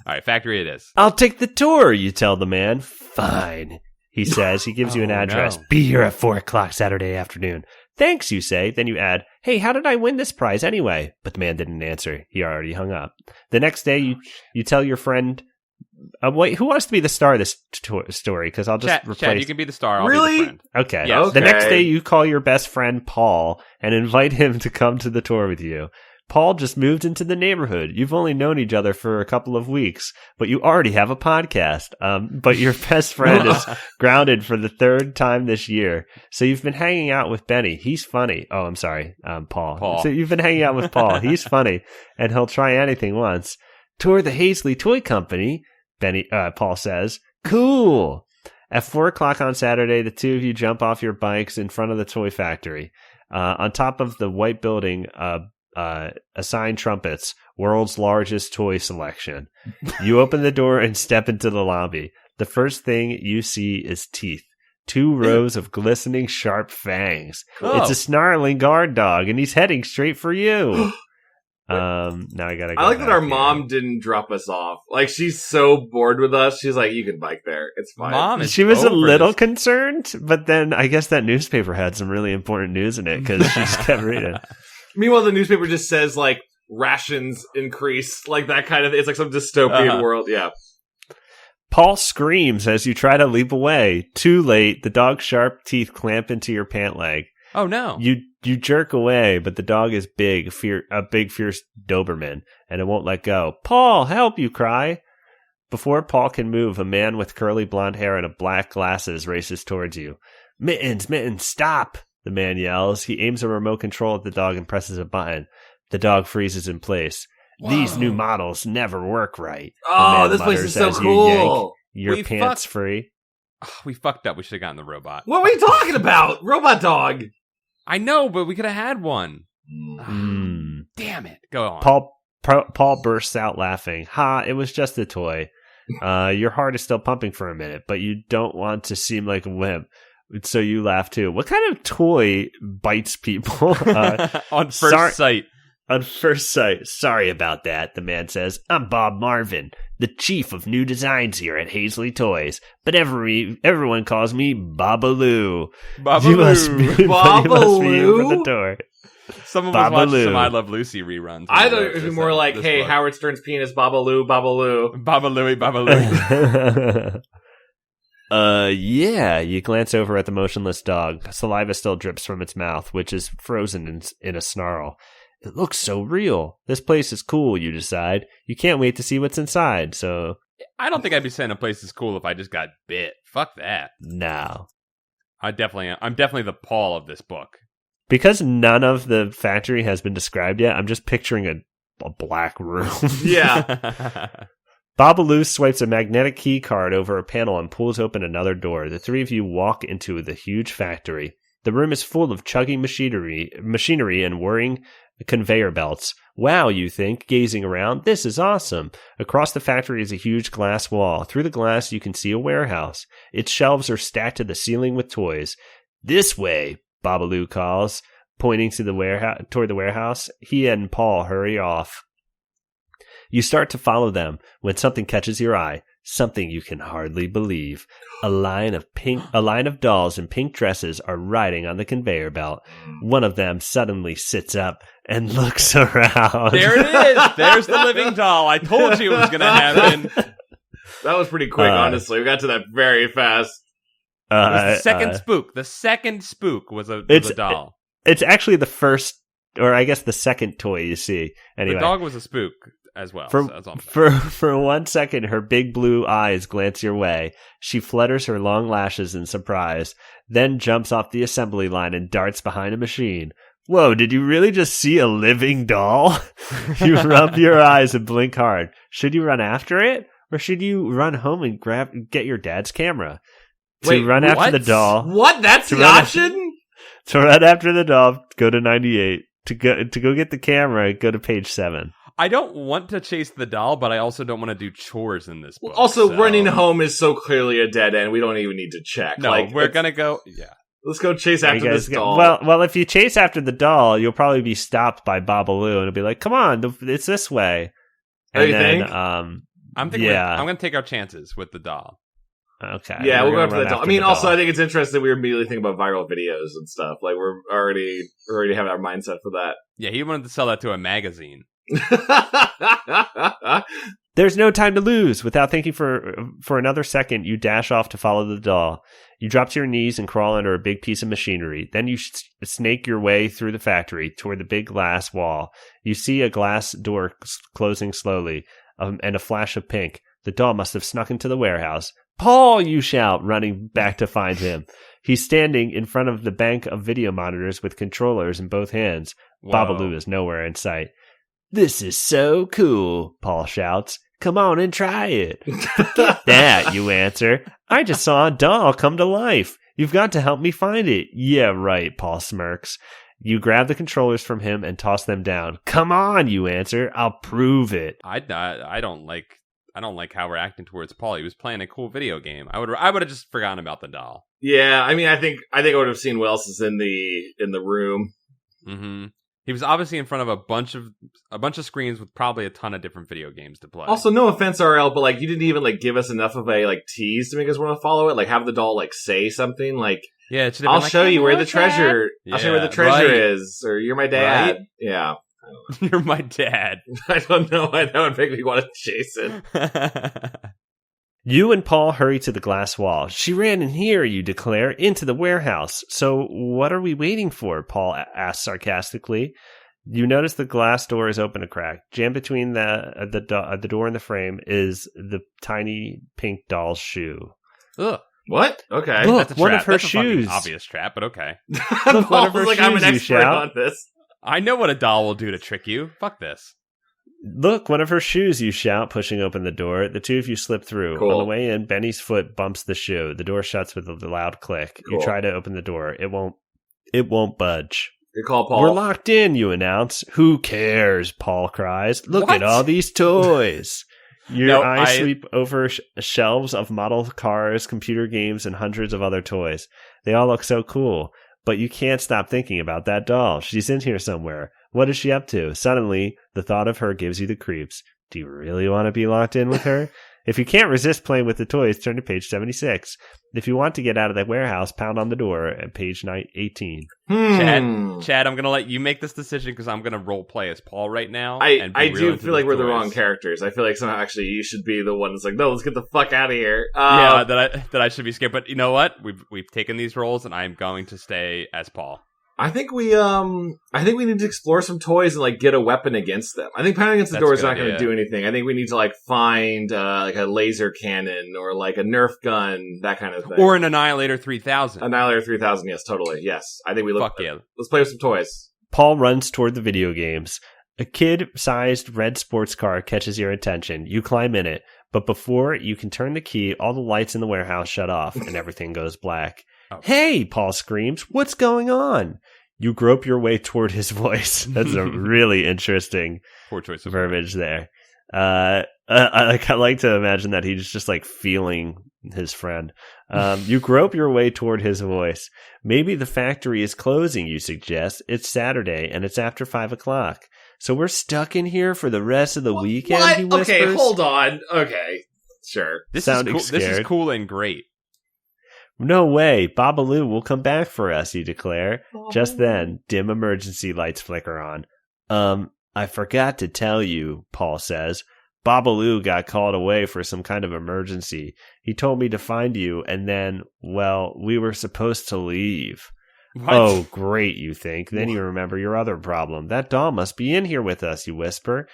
[SPEAKER 3] All right, factory it is.
[SPEAKER 1] I'll take the tour, you tell the man. Fine, he says. He gives you an address. No. Be here at 4:00 Saturday afternoon. Thanks, you say. Then you add, hey, how did I win this prize anyway? But the man didn't answer. He already hung up. The next day, you tell your friend, wait, who wants to be the star of this story? Because I'll just replace.
[SPEAKER 3] Chad, you can be the star. I'll
[SPEAKER 2] really?
[SPEAKER 3] be the friend.
[SPEAKER 1] Okay.
[SPEAKER 3] Yes.
[SPEAKER 1] Okay. The next day, you call your best friend, Paul, and invite him to come to the tour with you. Paul just moved into the neighborhood. You've only known each other for a couple of weeks, but you already have a podcast. But your best friend is grounded for the third time this year. So you've been hanging out with Benny. He's funny. Oh, I'm sorry, Paul. So you've been hanging out with Paul. He's funny, and he'll try anything once. Tour the Hazley Toy Company, Paul says. Cool. At 4:00 on Saturday, the two of you jump off your bikes in front of the Toy Factory. On top of the white building, assigned trumpets, world's largest toy selection. You open the door and step into the lobby. The first thing you see is teeth. 2 rows of glistening sharp fangs. Oh. It's a snarling guard dog, and he's heading straight for you. Now I gotta go.
[SPEAKER 2] I like that our mom didn't drop us off. Like, she's so bored with us. She's like, you can bike there. It's fine.
[SPEAKER 1] She was a little concerned, but then I guess that newspaper had some really important news in it because she just kept reading.
[SPEAKER 2] Meanwhile, the newspaper just says, like, rations increase, like that kind of, it's like some dystopian world, yeah.
[SPEAKER 1] Paul screams as you try to leap away. Too late, the dog's sharp teeth clamp into your pant leg.
[SPEAKER 3] Oh, no.
[SPEAKER 1] You jerk away, but the dog is a big, fierce Doberman, and it won't let go. Paul, help, you cry. Before Paul can move, a man with curly blonde hair and black glasses races towards you. Mittens, stop! The man yells. He aims a remote control at the dog and presses a button. The dog freezes in place. Whoa. These new models never work right.
[SPEAKER 2] Oh, this place is so cool.
[SPEAKER 1] Your pants free.
[SPEAKER 3] Oh, we fucked up. We should have gotten the robot.
[SPEAKER 2] What were you talking about? Robot dog.
[SPEAKER 3] I know, but we could have had one. Damn it. Go on.
[SPEAKER 1] Paul bursts out laughing. Ha, it was just a toy. Your heart is still pumping for a minute, but you don't want to seem like a wimp. So you laugh too. What kind of toy bites people?
[SPEAKER 3] On first sight.
[SPEAKER 1] On first sight. Sorry about that, the man says. I'm Bob Marvin, the chief of new designs here at Hazley Toys. But everyone calls me Babaloo.
[SPEAKER 3] Babaloo.
[SPEAKER 1] You must be in for the door.
[SPEAKER 3] Some of us watched some I Love Lucy reruns.
[SPEAKER 2] I thought it would be more like, hey, book. Howard Stern's penis, Babaloo, Babaloo.
[SPEAKER 3] Babalooey, Babaloo.
[SPEAKER 1] Yeah, you glance over at the motionless dog. Saliva still drips from its mouth, which is frozen in a snarl. It looks so real. This place is cool, you decide. You can't wait to see what's inside, so...
[SPEAKER 3] I don't think I'd be saying a place is cool if I just got bit. Fuck that.
[SPEAKER 1] No.
[SPEAKER 3] I'm definitely the Paul of this book.
[SPEAKER 1] Because none of the factory has been described yet, I'm just picturing a black room.
[SPEAKER 2] Yeah.
[SPEAKER 1] Babaloo swipes a magnetic key card over a panel and pulls open another door. The three of you walk into the huge factory. The room is full of chugging machinery and whirring conveyor belts. Wow, you think, gazing around. This is awesome. Across the factory is a huge glass wall. Through the glass, you can see a warehouse. Its shelves are stacked to the ceiling with toys. This way, Babaloo calls, pointing to toward the warehouse. He and Paul hurry off. You start to follow them when something catches your eye, something you can hardly believe. A line of dolls in pink dresses are riding on the conveyor belt. One of them suddenly sits up and looks around.
[SPEAKER 3] There it is. There's the living doll. I told you it was going to happen.
[SPEAKER 2] That was pretty quick, honestly. We got to that very fast.
[SPEAKER 3] The second spook was a doll.
[SPEAKER 1] It's actually the first, or I guess the second toy you see. Anyway,
[SPEAKER 3] the dog was a spook as well.
[SPEAKER 1] For 1 second, her big blue eyes glance your way. She flutters her long lashes in surprise, then jumps off the assembly line and darts behind a machine. Whoa, did you really just see a living doll? You rub your eyes and blink hard. Should you run after it? Or should you run home and get your dad's camera? After the doll.
[SPEAKER 2] What? That's the option?
[SPEAKER 1] To run after the doll, go to 98. To go get the camera, go to page 7.
[SPEAKER 3] I don't want to chase the doll, but I also don't want to do chores in this book.
[SPEAKER 2] Also, running home is so clearly a dead end. We don't even need to check.
[SPEAKER 3] No, we're going to go... Yeah.
[SPEAKER 2] Let's go chase after this doll.
[SPEAKER 1] Well, if you chase after the doll, you'll probably be stopped by Babaloo, and it'll be like, come on, it's this way.
[SPEAKER 2] And you think?
[SPEAKER 3] I'm thinking I'm going to take our chances with the doll.
[SPEAKER 1] Okay.
[SPEAKER 2] Yeah, we'll go after the doll. I mean, also, I think it's interesting that we were immediately thinking about viral videos and stuff. Like, we're already have our mindset for that.
[SPEAKER 3] Yeah, he wanted to sell that to a magazine.
[SPEAKER 1] There's no time to lose. Without thinking for another second, you dash off to follow the doll. You drop to your knees and crawl under a big piece of machinery. Then you snake your way through the factory toward the big glass wall. You see a glass door closing slowly, and a flash of pink. The doll must have snuck into the warehouse. Paul, you shout, running back to find him. He's standing in front of the bank of video monitors with controllers in both hands. Whoa. Babaloo is nowhere in sight. This is so cool, Paul shouts. Come on and try it. Forget that, you answer. I just saw a doll come to life. You've got to help me find it. Yeah, right, Paul smirks. You grab the controllers from him and toss them down. Come on, you answer. I'll prove it.
[SPEAKER 3] I don't like how we're acting towards Paul. He was playing a cool video game. I would have just forgotten about the doll.
[SPEAKER 2] Yeah, I mean, I think I would have seen what else is in the room.
[SPEAKER 3] Mm-hmm. He was obviously in front of a bunch of screens with probably a ton of different video games to play.
[SPEAKER 2] Also, no offense, RL, but like you didn't even like give us enough of a like tease to make us want to follow it. Like have the doll like say something like,
[SPEAKER 3] yeah,
[SPEAKER 2] I'll show you where the treasure. Yeah, I'll show you where the treasure is, or you're my dad. Right? Yeah,
[SPEAKER 3] you're my dad.
[SPEAKER 2] I don't know why that would make me want to chase it.
[SPEAKER 1] You and Paul hurry to the glass wall. She ran in here, you declare, into the warehouse. So what are we waiting for? Paul asks sarcastically. You notice the glass door is open a crack. Jammed between the door and the frame is the tiny pink doll's shoe.
[SPEAKER 2] Ugh. What? Okay.
[SPEAKER 1] Look,
[SPEAKER 3] that's
[SPEAKER 1] one of her
[SPEAKER 3] that's
[SPEAKER 1] shoes.
[SPEAKER 3] A obvious trap, but okay.
[SPEAKER 1] Look, one of her shoes,
[SPEAKER 2] I'm an expert
[SPEAKER 1] you shout.
[SPEAKER 2] on this.
[SPEAKER 3] I know what a doll will do to trick you. Fuck this.
[SPEAKER 1] Look, one of her shoes, you shout, pushing open the door. The two of you slip through.
[SPEAKER 2] Cool.
[SPEAKER 1] On the way in, Benny's foot bumps the shoe. The door shuts with a loud click.
[SPEAKER 2] Cool.
[SPEAKER 1] You try to open the door. It won't budge.
[SPEAKER 2] Good call, Paul.
[SPEAKER 1] We're locked in, you announce. Who cares? Paul cries. Look at all these toys. Your eyes sweep over shelves of model cars, computer games, and hundreds of other toys. They all look so cool, but you can't stop thinking about that doll. She's in here somewhere. What is she up to? Suddenly, the thought of her gives you the creeps. Do you really want to be locked in with her? If you can't resist playing with the toys, turn to page 76. If you want to get out of that warehouse, pound on the door at page 18.
[SPEAKER 3] Chad, I'm going to let you make this decision because I'm going to role play as Paul right now.
[SPEAKER 2] I do feel like we're the wrong characters. I feel like somehow actually you should be the one that's like, no, let's get the fuck out of here.
[SPEAKER 3] That I should be scared. But you know what? We've taken these roles, and I'm going to stay as Paul.
[SPEAKER 2] I think we need to explore some toys and like get a weapon against them. I think pounding against the door is not going to do anything. I think we need to like find like a laser cannon or like a Nerf gun, that kind of thing,
[SPEAKER 3] or an Annihilator 3000.
[SPEAKER 2] Annihilator 3000, yes, totally, yes. I think we look.
[SPEAKER 3] Fuck yeah.
[SPEAKER 2] Let's play with some toys.
[SPEAKER 1] Paul runs toward the video games. A kid-sized red sports car catches your attention. You climb in it, but before you can turn the key, all the lights in the warehouse shut off and everything goes black. Oh. Hey, Paul screams, what's going on? You grope your way toward his voice. That's a really interesting verbiage there. I like to imagine that he's just like feeling his friend. You grope your way toward his voice. Maybe the factory is closing, you suggest. It's Saturday and it's after 5 o'clock. So we're stuck in here for the rest of the weekend,
[SPEAKER 2] what?
[SPEAKER 1] He whispers.
[SPEAKER 2] Okay, hold on. Okay, sure.
[SPEAKER 3] This is cool and great.
[SPEAKER 1] No way, Babaloo will come back for us, you declare. Just then, dim emergency lights flicker on. I forgot to tell you, Paul says. Babaloo got called away for some kind of emergency. He told me to find you, and then, well, we were supposed to leave. What? Oh, great, you think. Then you remember your other problem. That doll must be in here with us, you whisper.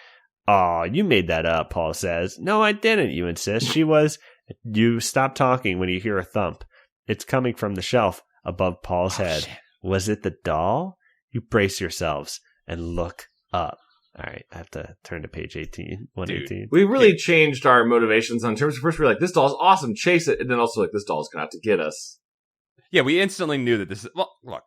[SPEAKER 1] Aw, you made that up, Paul says. No, I didn't, you insist. She was... You stop talking when you hear a thump. It's coming from the shelf above Paul's head. Shit. Was it the doll? You brace yourselves and look up. All right, I have to turn to page 18. 118.
[SPEAKER 2] Dude, we really changed our motivations on terms of first we were like, this doll's awesome, chase it. And then also like, this doll's going to have to get us.
[SPEAKER 3] Yeah, we instantly knew that this is... Well, look,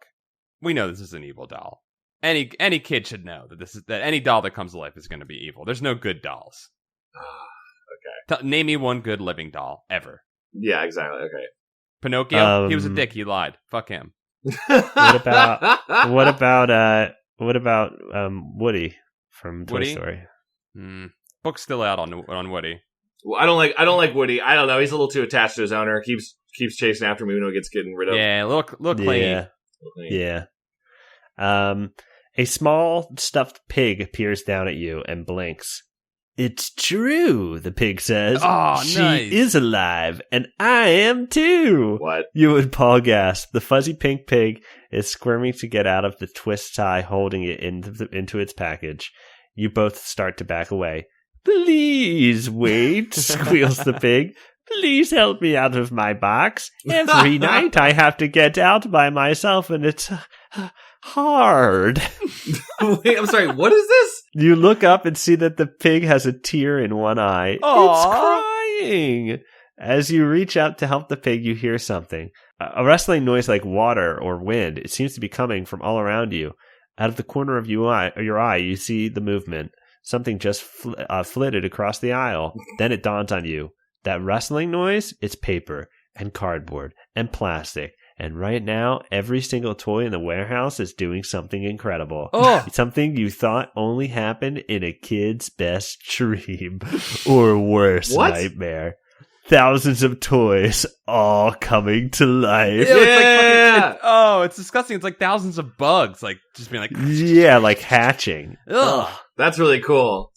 [SPEAKER 3] we know this is an evil doll. Any kid should know that any doll that comes to life is going to be evil. There's no good dolls.
[SPEAKER 2] Okay.
[SPEAKER 3] Name me one good living doll, ever.
[SPEAKER 2] Yeah, exactly, okay.
[SPEAKER 3] Pinocchio, he was a dick. He lied. Fuck him.
[SPEAKER 1] What about Woody from Toy Story?
[SPEAKER 3] Book's still out on Woody.
[SPEAKER 2] Well, I don't like Woody. I don't know. He's a little too attached to his owner. Keeps chasing after me when he gets getting rid of.
[SPEAKER 3] Yeah, look clean.
[SPEAKER 1] Yeah. A small stuffed pig peers down at you and blinks. It's true, the pig says.
[SPEAKER 3] Oh,
[SPEAKER 1] she
[SPEAKER 3] nice.
[SPEAKER 1] is alive, and I am too.
[SPEAKER 2] What?
[SPEAKER 1] You and Paul gasp. The fuzzy pink pig is squirming to get out of the twist tie holding it into its package. You both start to back away. Please wait, squeals the pig. Please help me out of my box. Every night I have to get out by myself, and it's hard.
[SPEAKER 2] Wait, I'm sorry, what is this?
[SPEAKER 1] You look up and see that the pig has a tear in one eye.
[SPEAKER 3] Aww.
[SPEAKER 1] It's crying. As you reach out to help the pig, you hear something. A rustling noise like water or wind. It seems to be coming from all around you. Out of the corner of your eye, you see the movement. Something just flitted across the aisle. Then it dawns on you. That rustling noise, it's paper and cardboard and plastic. And right now, every single toy in the warehouse is doing something incredible.
[SPEAKER 3] Oh.
[SPEAKER 1] Something you thought only happened in a kid's best dream or worse nightmare. Thousands of toys all coming to life.
[SPEAKER 3] Yeah. It's disgusting. It's like thousands of bugs, like just being like,
[SPEAKER 1] yeah, like hatching.
[SPEAKER 2] Ugh. That's really cool.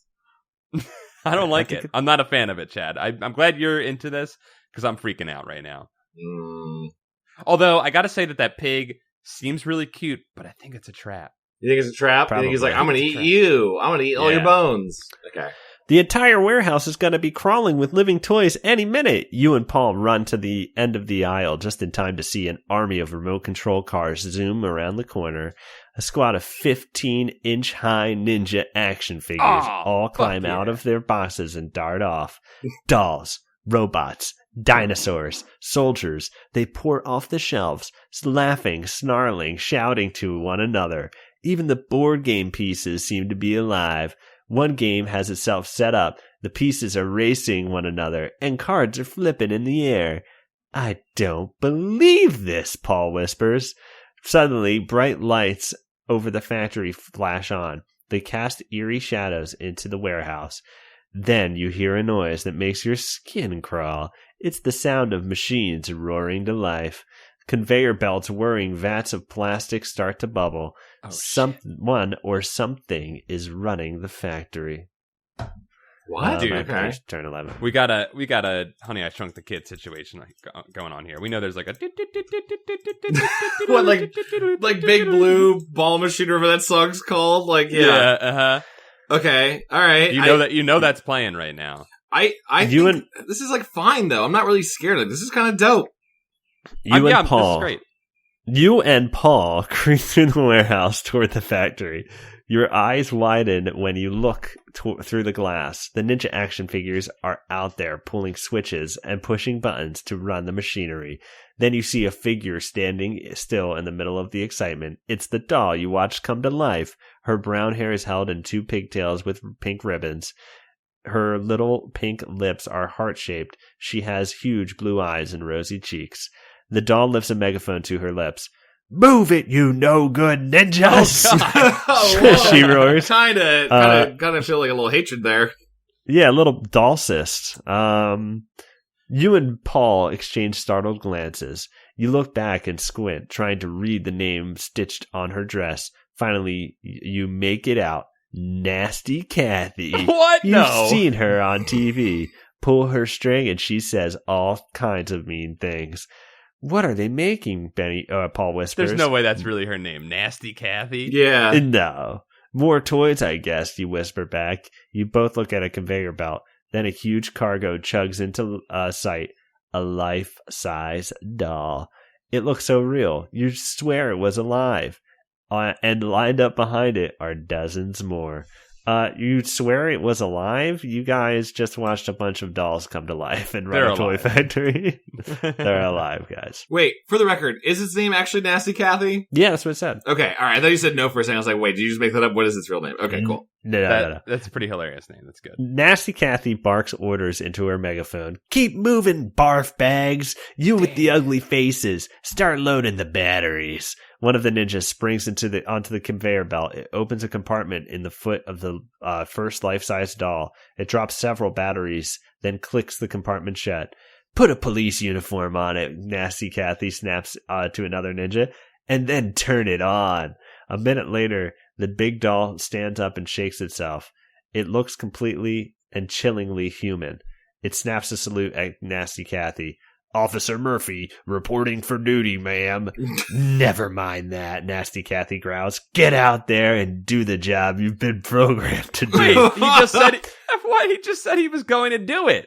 [SPEAKER 3] I don't like it. I'm not a fan of it, Chad. I'm glad you're into this because I'm freaking out right now. Although I got to say that pig seems really cute, but I think it's a trap.
[SPEAKER 2] You think it's a trap?
[SPEAKER 1] Probably.
[SPEAKER 2] You think he's like, I'm going to eat you. I'm going to eat all your bones. Okay.
[SPEAKER 1] The entire warehouse is going to be crawling with living toys any minute. You and Paul run to the end of the aisle just in time to see an army of remote control cars zoom around the corner. A squad of 15-inch high ninja action figures all climb out of their boxes and dart off. Dolls, robots, dinosaurs, soldiers. They pour off the shelves, laughing, snarling, shouting to one another. Even the board game pieces seem to be alive. One game has itself set up. The pieces are racing one another, and cards are flipping in the air. I don't believe this, Paul whispers. Suddenly, bright lights over the factory flash on. They cast eerie shadows into the warehouse. Then you hear a noise that makes your skin crawl. It's the sound of machines roaring to life. Conveyor belts whirring, vats of plastic start to bubble. Someone or something is running the factory.
[SPEAKER 2] What?
[SPEAKER 3] Dude,
[SPEAKER 2] okay.
[SPEAKER 1] Turn 11.
[SPEAKER 3] We got a Honey, I Shrunk the Kid situation going on here. We know there's like a
[SPEAKER 2] What, like Big Blue Ball Machine, whatever that song's called? Like, yeah. Okay, all right.
[SPEAKER 3] You know that's playing right now.
[SPEAKER 2] I think this is like fine though. I'm not really scared. Like, this is kind of dope.
[SPEAKER 1] You and Paul.
[SPEAKER 3] This is great.
[SPEAKER 1] You and Paul creep through the warehouse toward the factory. Your eyes widen when you look through the glass. The ninja action figures are out there pulling switches and pushing buttons to run the machinery. Then you see a figure standing still in the middle of the excitement. It's the doll you watched come to life. Her brown hair is held in 2 pigtails with pink ribbons. Her little pink lips are heart-shaped. She has huge blue eyes and rosy cheeks. The doll lifts a megaphone to her lips. Move it, you no-good ninjas! She roars.
[SPEAKER 2] Kind of feel like a little hatred there.
[SPEAKER 1] Yeah, a little doll cyst. You and Paul exchange startled glances. You look back and squint, trying to read the name stitched on her dress. Finally, you make it out. Nasty Kathy.
[SPEAKER 3] What?
[SPEAKER 1] You've seen her on TV. Pull her string and she says all kinds of mean things. What are they making, Paul whispers.
[SPEAKER 3] There's no way that's really her name. Nasty Kathy?
[SPEAKER 2] Yeah.
[SPEAKER 1] No. More toys, I guess, you whisper back. You both look at a conveyor belt. Then a huge cargo chugs into sight. A life-size doll. It looks so real. You swear it was alive. And lined up behind it are dozens more. You swear it was alive? You guys just watched a bunch of dolls come to life and run a toy factory. They're alive, guys.
[SPEAKER 2] Wait, for the record, is its name actually Nasty Kathy?
[SPEAKER 1] Yeah, that's what it said.
[SPEAKER 2] Okay, all right. I thought you said no for a second. I was like, wait, did you just make that up? What is its real name? Okay, cool.
[SPEAKER 1] No.
[SPEAKER 3] That's a pretty hilarious name. That's good.
[SPEAKER 1] Nasty Kathy barks orders into her megaphone. Keep moving, barf bags. You with the ugly faces. Start loading the batteries. One of the ninjas springs onto the conveyor belt. It opens a compartment in the foot of the first life-size doll. It drops several batteries, then clicks the compartment shut. Put a police uniform on it, Nasty Kathy snaps to another ninja, and then turn it on. A minute later, the big doll stands up and shakes itself. It looks completely and chillingly human. It snaps a salute at Nasty Kathy. Officer Murphy, reporting for duty, ma'am. Never mind that, Nasty Kathy growls. Get out there and do the job you've been programmed to do.
[SPEAKER 3] Wait, he just said he was going to do it.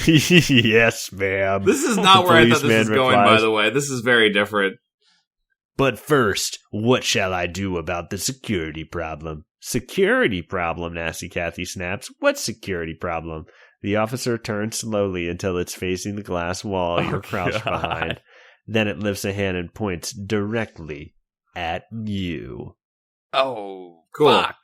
[SPEAKER 1] Yes, ma'am.
[SPEAKER 2] This is not where I thought this was going, by the way. This is very different.
[SPEAKER 1] But first, what shall I do about the security problem? Security problem, Nasty Kathy snaps. What security problem? The officer turns slowly until it's facing the glass wall you're crouched behind. Then it lifts a hand and points directly at you.
[SPEAKER 3] Oh,
[SPEAKER 2] cool.
[SPEAKER 3] Fuck.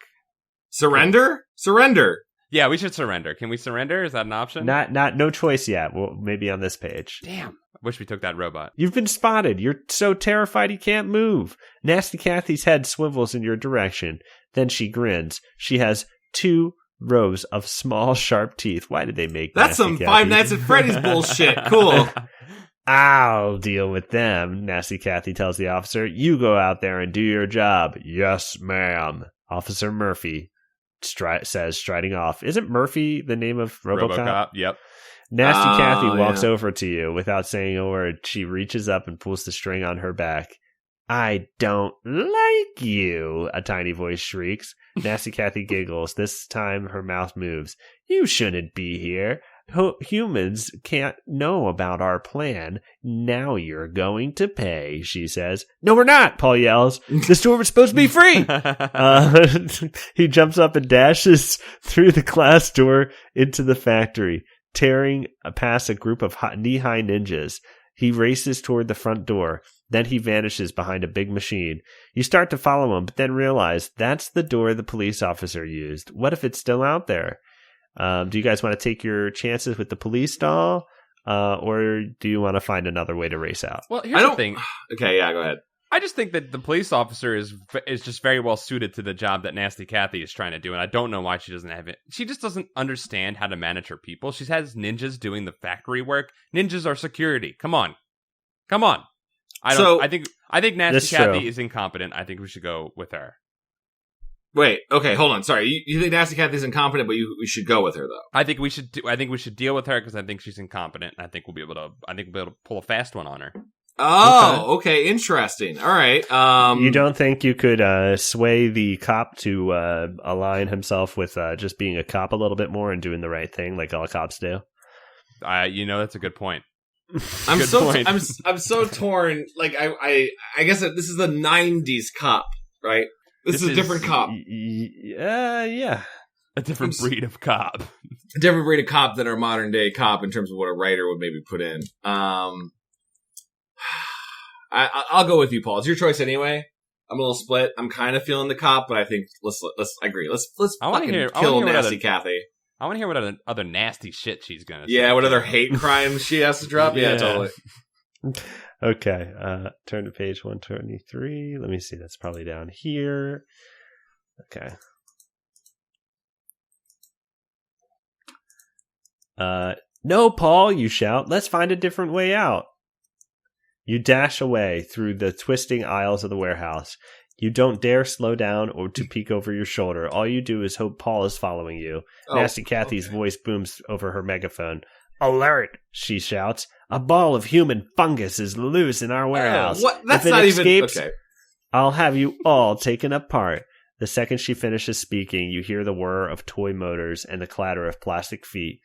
[SPEAKER 2] Surrender? Cool. Surrender.
[SPEAKER 3] Yeah, we should surrender. Can we surrender? Is that an option?
[SPEAKER 1] No choice yet. Well, maybe on this page.
[SPEAKER 3] Damn. Wish we took that robot.
[SPEAKER 1] You've been spotted. You're so terrified you can't move. Nasty Kathy's head swivels in your direction. Then she grins. She has 2 rows of small, sharp teeth. Why did they make that?
[SPEAKER 2] That's some Five Nights at Freddy's bullshit. Cool.
[SPEAKER 1] I'll deal with them, Nasty Kathy tells the officer. You go out there and do your job. Yes, ma'am. Officer Murphy says, striding off. Isn't Murphy the name of RoboCop?
[SPEAKER 3] Yep.
[SPEAKER 1] Nasty Kathy walks over to you without saying a word. She reaches up and pulls the string on her back. I don't like you, a tiny voice shrieks. Nasty Kathy giggles. This time her mouth moves. You shouldn't be here. Humans can't know about our plan. Now you're going to pay, she says. No, we're not, Paul yells. The store was supposed to be free. He jumps up and dashes through the glass door into the factory, tearing past a group of knee-high ninjas. He races toward the front door. Then he vanishes behind a big machine. You start to follow him, but then realize that's the door the police officer used. What if it's still out there? Do you guys want to take your chances with the police doll, or do you want to find another way to race out?
[SPEAKER 3] Well, here's the thing.
[SPEAKER 2] Okay, yeah, go ahead.
[SPEAKER 3] I just think that the police officer is just very well suited to the job that Nasty Kathy is trying to do, and I don't know why she doesn't have it. She just doesn't understand how to manage her people. She has ninjas doing the factory work. Ninjas are security. Come on. I think Nasty Kathy is incompetent. I think we should go with her.
[SPEAKER 2] Wait, okay, hold on. Sorry, you think Nasty Kathy's incompetent, but we should go with her though.
[SPEAKER 3] I think we should deal with her because I think she's incompetent. And I think we'll be able to pull a fast one on her.
[SPEAKER 2] Oh, okay, interesting. All right.
[SPEAKER 1] You don't think you could sway the cop to align himself with just being a cop a little bit more and doing the right thing like all cops do?
[SPEAKER 3] That's a good point.
[SPEAKER 2] I'm so torn. Like I guess this is the 90s cop, right? This is a different cop.
[SPEAKER 1] Yeah.
[SPEAKER 3] A different breed of cop.
[SPEAKER 2] A different breed of cop than our modern day cop in terms of what a writer would maybe put in. I'll go with you, Paul. It's your choice anyway. I'm a little split. I'm kind of feeling the cop, but I think let's agree. Let's fucking kill Nasty Kathy.
[SPEAKER 3] I want to hear what other nasty shit she's gonna say.
[SPEAKER 2] Yeah, what other hate crimes she has to drop. Yeah, totally.
[SPEAKER 1] Okay, turn to page 123. Let me see. That's probably down here. Okay. No, Paul, you shout. Let's find a different way out. You dash away through the twisting aisles of the warehouse. You don't dare slow down or to peek over your shoulder. All you do is hope Paul is following you. Nasty Kathy's voice booms over her megaphone. Alert, she shouts. A ball of human fungus is loose in our warehouse.
[SPEAKER 2] What? That's
[SPEAKER 1] if it
[SPEAKER 2] not
[SPEAKER 1] escapes,
[SPEAKER 2] even... Okay.
[SPEAKER 1] I'll have you all taken apart. The second she finishes speaking, you hear the whir of toy motors and the clatter of plastic feet.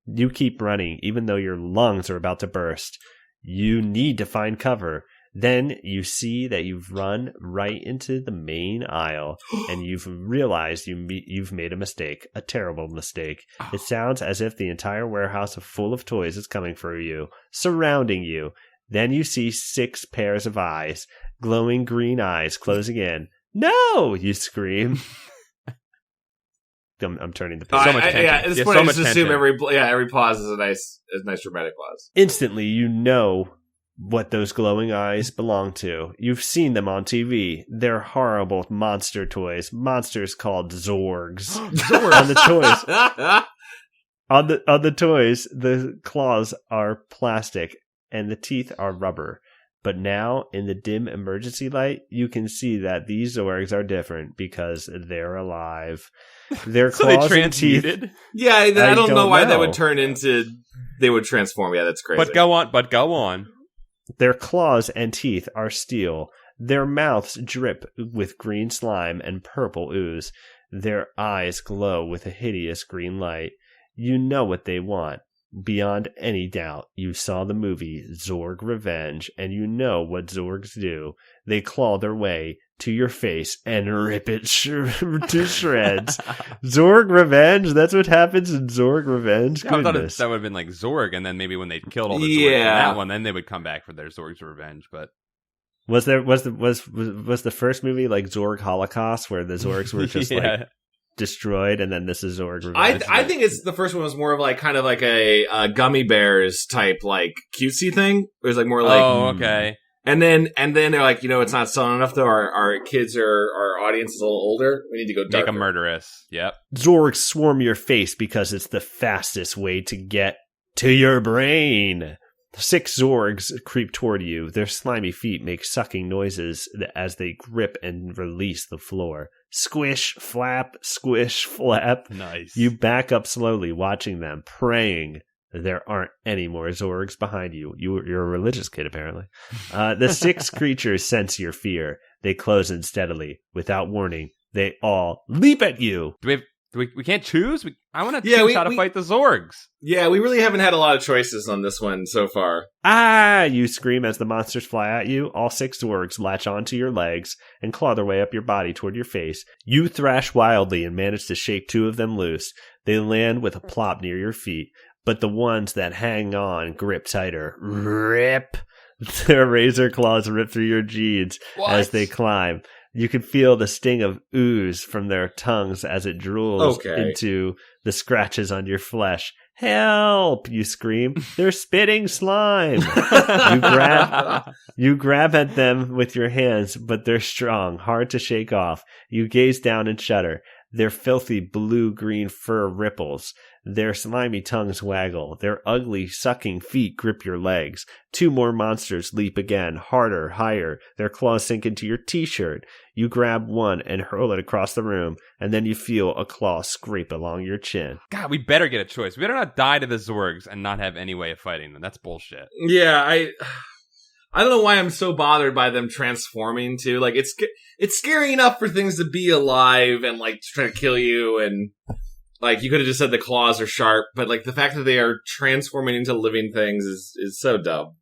[SPEAKER 1] You keep running, even though your lungs are about to burst. You need to find cover. Then you see that you've run right into the main aisle, and you've realized you've made a mistake, a terrible mistake. It sounds as if the entire warehouse full of toys is coming for you, surrounding you. Then you see 6 pairs of eyes, glowing green eyes closing in. No! You scream. I'm turning the page.
[SPEAKER 3] So much tension.
[SPEAKER 2] Yeah, at this point, I just assume every pause is a nice dramatic pause.
[SPEAKER 1] Instantly, you know what those glowing eyes belong to. You've seen them on TV. They're horrible monster toys. Monsters called Zorgs. On the toys, the claws are plastic and the teeth are rubber. But now, in the dim emergency light, you can see that these Zorgs are different because they're alive. Their claws
[SPEAKER 3] they
[SPEAKER 1] and teeth.
[SPEAKER 2] Yeah, I don't know why that would turn into. They would transform. Yeah, that's crazy.
[SPEAKER 3] But go on.
[SPEAKER 1] Their claws and teeth are steel. Their mouths drip with green slime and purple ooze. Their eyes glow with a hideous green light. You know what they want. Beyond any doubt, you saw the movie Zorg Revenge, and you know what Zorgs do. They claw their way to your face and rip it to shreds. Zorg Revenge? That's what happens in Zorg Revenge?
[SPEAKER 3] Yeah, I thought that would have been like Zorg, and then maybe when they killed all the Zorgs in that one, then they would come back for their Zorg's Revenge, but...
[SPEAKER 1] Was the first movie like Zorg Holocaust, where the Zorgs were just like... destroyed, and then this is Zorg Revenge.
[SPEAKER 2] I think it's the first one was more of like kind of like a gummy bears type like cutesy thing. It was like more like
[SPEAKER 3] okay.
[SPEAKER 2] And then they're like, it's not selling enough though. Our kids our audience is a little older. We need to go darker.
[SPEAKER 3] Make them murderous. Yep.
[SPEAKER 1] Zorgs swarm your face because it's the fastest way to get to your brain. 6 Zorgs creep toward you. Their slimy feet make sucking noises as they grip and release the floor. Squish, flap, squish, flap.
[SPEAKER 3] Nice.
[SPEAKER 1] You back up slowly, watching them, praying there aren't any more Zorgs behind you. You're a religious kid, apparently. The 6 creatures sense your fear. They close in steadily. Without warning, they all leap at you.
[SPEAKER 3] We can't choose? I want to choose how to fight the Zorgs.
[SPEAKER 2] Yeah, we really haven't had a lot of choices on this one so far.
[SPEAKER 1] Ah! You scream as the monsters fly at you. All 6 Zorgs latch onto your legs and claw their way up your body toward your face. You thrash wildly and manage to shake 2 of them loose. They land with a plop near your feet, but the ones that hang on grip tighter. Rip! Their razor claws rip through your jeans as they climb. You can feel the sting of ooze from their tongues as it drools into the scratches on your flesh. Help! You scream. They're spitting slime. You grab at them with your hands, but they're strong, hard to shake off. You gaze down and shudder. Their filthy blue-green fur ripples. Their slimy tongues waggle. Their ugly, sucking feet grip your legs. 2 more monsters leap again, harder, higher. Their claws sink into your t-shirt. You grab one and hurl it across the room, and then you feel a claw scrape along your chin.
[SPEAKER 3] God, we better get a choice. We better not die to the Zorgs and not have any way of fighting them. That's bullshit.
[SPEAKER 2] Yeah, I don't know why I'm so bothered by them transforming too. Like, it's scary enough for things to be alive and like try to kill you, and like you could have just said the claws are sharp, but like the fact that they are transforming into living things is so dumb.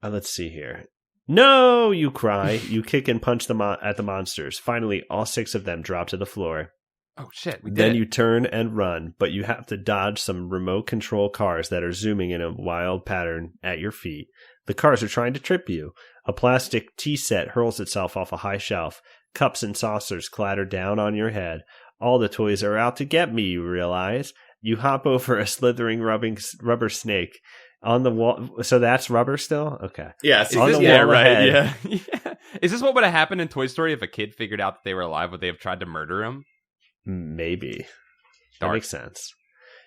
[SPEAKER 1] Let's see here. No, you cry. You kick and punch at the monsters. Finally, all 6 of them drop to the floor.
[SPEAKER 3] Oh, shit. We did
[SPEAKER 1] Then
[SPEAKER 3] it.
[SPEAKER 1] you turn and run, but you have to dodge some remote control cars that are zooming in a wild pattern at your feet. The cars are trying to trip you. A plastic tea set hurls itself off a high shelf. Cups and saucers clatter down on your head. All the toys are out to get me, you realize. You hop over a slithering rubber snake. On the wall, so that's rubber still? Okay.
[SPEAKER 2] Yeah,
[SPEAKER 1] on the wall
[SPEAKER 3] right.
[SPEAKER 1] ahead.
[SPEAKER 3] Yeah. Is this what would have happened in Toy Story if a kid figured out that they were alive? Would they have tried to murder him?
[SPEAKER 1] Maybe. That
[SPEAKER 3] Dark.
[SPEAKER 1] makes sense.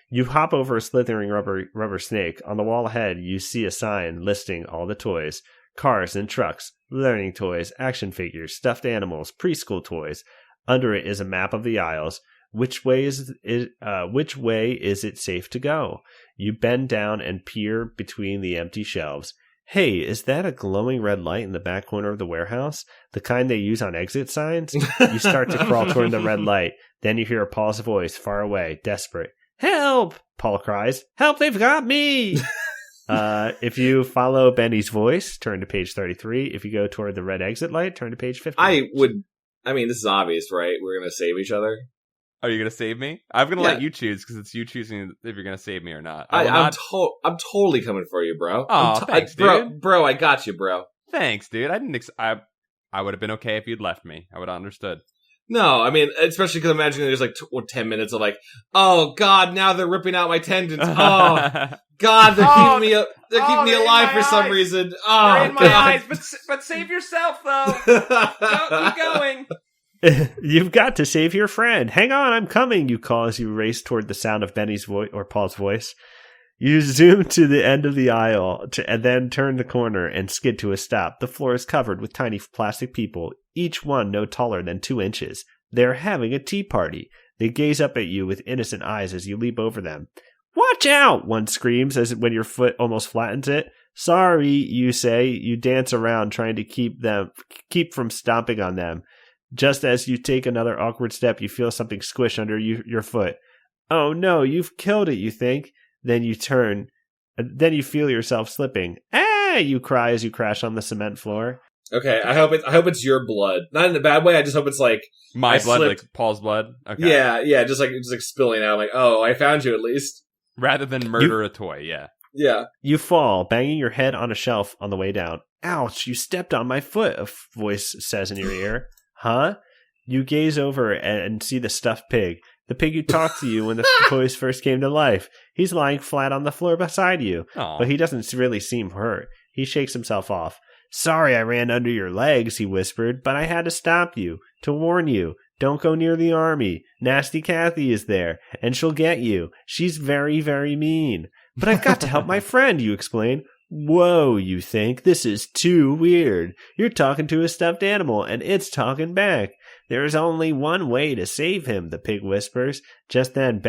[SPEAKER 1] You hop over a slithering rubber snake. On the wall ahead, you see a sign listing all the toys. Cars and trucks, learning toys, action figures, stuffed animals, preschool toys. Under it is a map of the aisles. Which way is it safe to go? You bend down and peer between the empty shelves. Hey, is that a glowing red light in the back corner of the warehouse? The kind they use on exit signs? You start to crawl toward the red light. Then you hear Paul's voice far away, desperate. Help! Paul cries. Help, they've got me! If you follow Benny's voice, turn to page 33. If you go toward the red exit light, turn to page 50.
[SPEAKER 2] I mean, this is obvious, right? We're going to save each other.
[SPEAKER 3] Are you going to save me? I'm going to let you choose because it's you choosing if you're going to save me or not.
[SPEAKER 2] I'm totally coming for you, bro.
[SPEAKER 3] Oh, thanks, dude.
[SPEAKER 2] Bro, I got you, bro.
[SPEAKER 3] Thanks, dude. I would have been okay if you'd left me. I would have understood.
[SPEAKER 2] No, I mean, especially because imagine there's like 10 minutes of like, oh God, now they're ripping out my tendons. Oh God, they're keeping me up. They're keeping me alive for some reason. Oh,
[SPEAKER 3] they're in my eyes, but save yourself though. Keep going.
[SPEAKER 1] You've got to save your friend. Hang on, I'm coming, you call as you race toward the sound of Benny's voice or Paul's voice. You zoom to the end of the aisle and then turn the corner and skid to a stop. The floor is covered with tiny plastic people, each one no taller than 2 inches. They're having a tea party. They gaze up at you with innocent eyes as you leap over them. Watch out! One screams as when your foot almost flattens it. Sorry, you say. You dance around trying to keep from stomping on them. Just as you take another awkward step, you feel something squish under your foot. Oh no, you've killed it, you think. Then you turn. Then you feel yourself slipping. Ah! You cry as you crash on the cement floor.
[SPEAKER 2] Okay, I hope it's your blood. Not in a bad way, I just hope it's like
[SPEAKER 3] my blood, like Paul's blood? Okay.
[SPEAKER 2] Yeah, just like spilling out. Like, oh, I found you at least.
[SPEAKER 3] Rather than murder a toy, yeah.
[SPEAKER 2] Yeah.
[SPEAKER 1] You fall, banging your head on a shelf on the way down. Ouch, you stepped on my foot, a voice says in your ear. Huh? You gaze over and see the stuffed pig. The pig who talked to you when the toys first came to life. He's lying flat on the floor beside you.
[SPEAKER 3] Aww.
[SPEAKER 1] But he doesn't really seem hurt. He shakes himself off. Sorry I ran under your legs, he whispered, but I had to stop you, to warn you. Don't go near the army. Nasty Kathy is there, and she'll get you. She's very, very mean. But I've got to help my friend, you explain. Whoa, you think. This is too weird. You're talking to a stuffed animal, and it's talking back. There is only one way to save him, the pig whispers. Just then,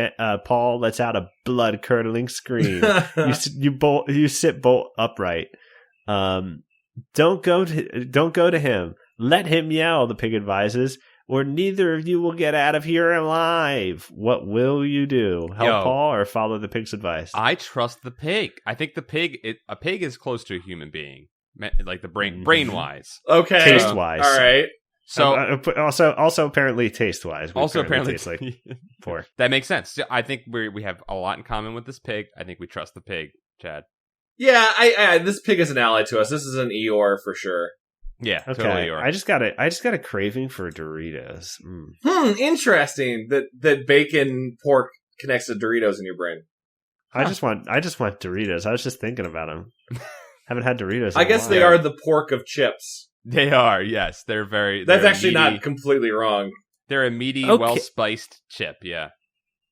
[SPEAKER 1] Paul lets out a blood-curdling scream. You sit bolt upright. Don't go to him. Let him yell, the pig advises, or neither of you will get out of here alive. What will you do? Help Paul or follow the pig's advice?
[SPEAKER 3] I trust the pig. I think a pig is close to a human being, like the brain-wise.
[SPEAKER 2] Okay.
[SPEAKER 1] Taste-wise.
[SPEAKER 2] All right.
[SPEAKER 1] So also apparently taste-wise.
[SPEAKER 3] Also apparently
[SPEAKER 1] tastes like pork.
[SPEAKER 3] That makes sense. I think we have a lot in common with this pig. I think we trust the pig, Chad.
[SPEAKER 2] Yeah, I this pig is an ally to us. This is an Eeyore for sure.
[SPEAKER 3] Yeah,
[SPEAKER 1] Okay.
[SPEAKER 3] totally Eeyore.
[SPEAKER 1] I just got a craving for Doritos. Mm.
[SPEAKER 2] Interesting that bacon pork connects to Doritos in your brain.
[SPEAKER 1] I just want Doritos. I was just thinking about them. Haven't had Doritos.
[SPEAKER 2] I guess they are the pork of chips.
[SPEAKER 3] They are, yes. That's
[SPEAKER 2] That's actually not completely wrong.
[SPEAKER 3] They're a meaty,
[SPEAKER 1] Okay.
[SPEAKER 3] well-spiced chip, yeah.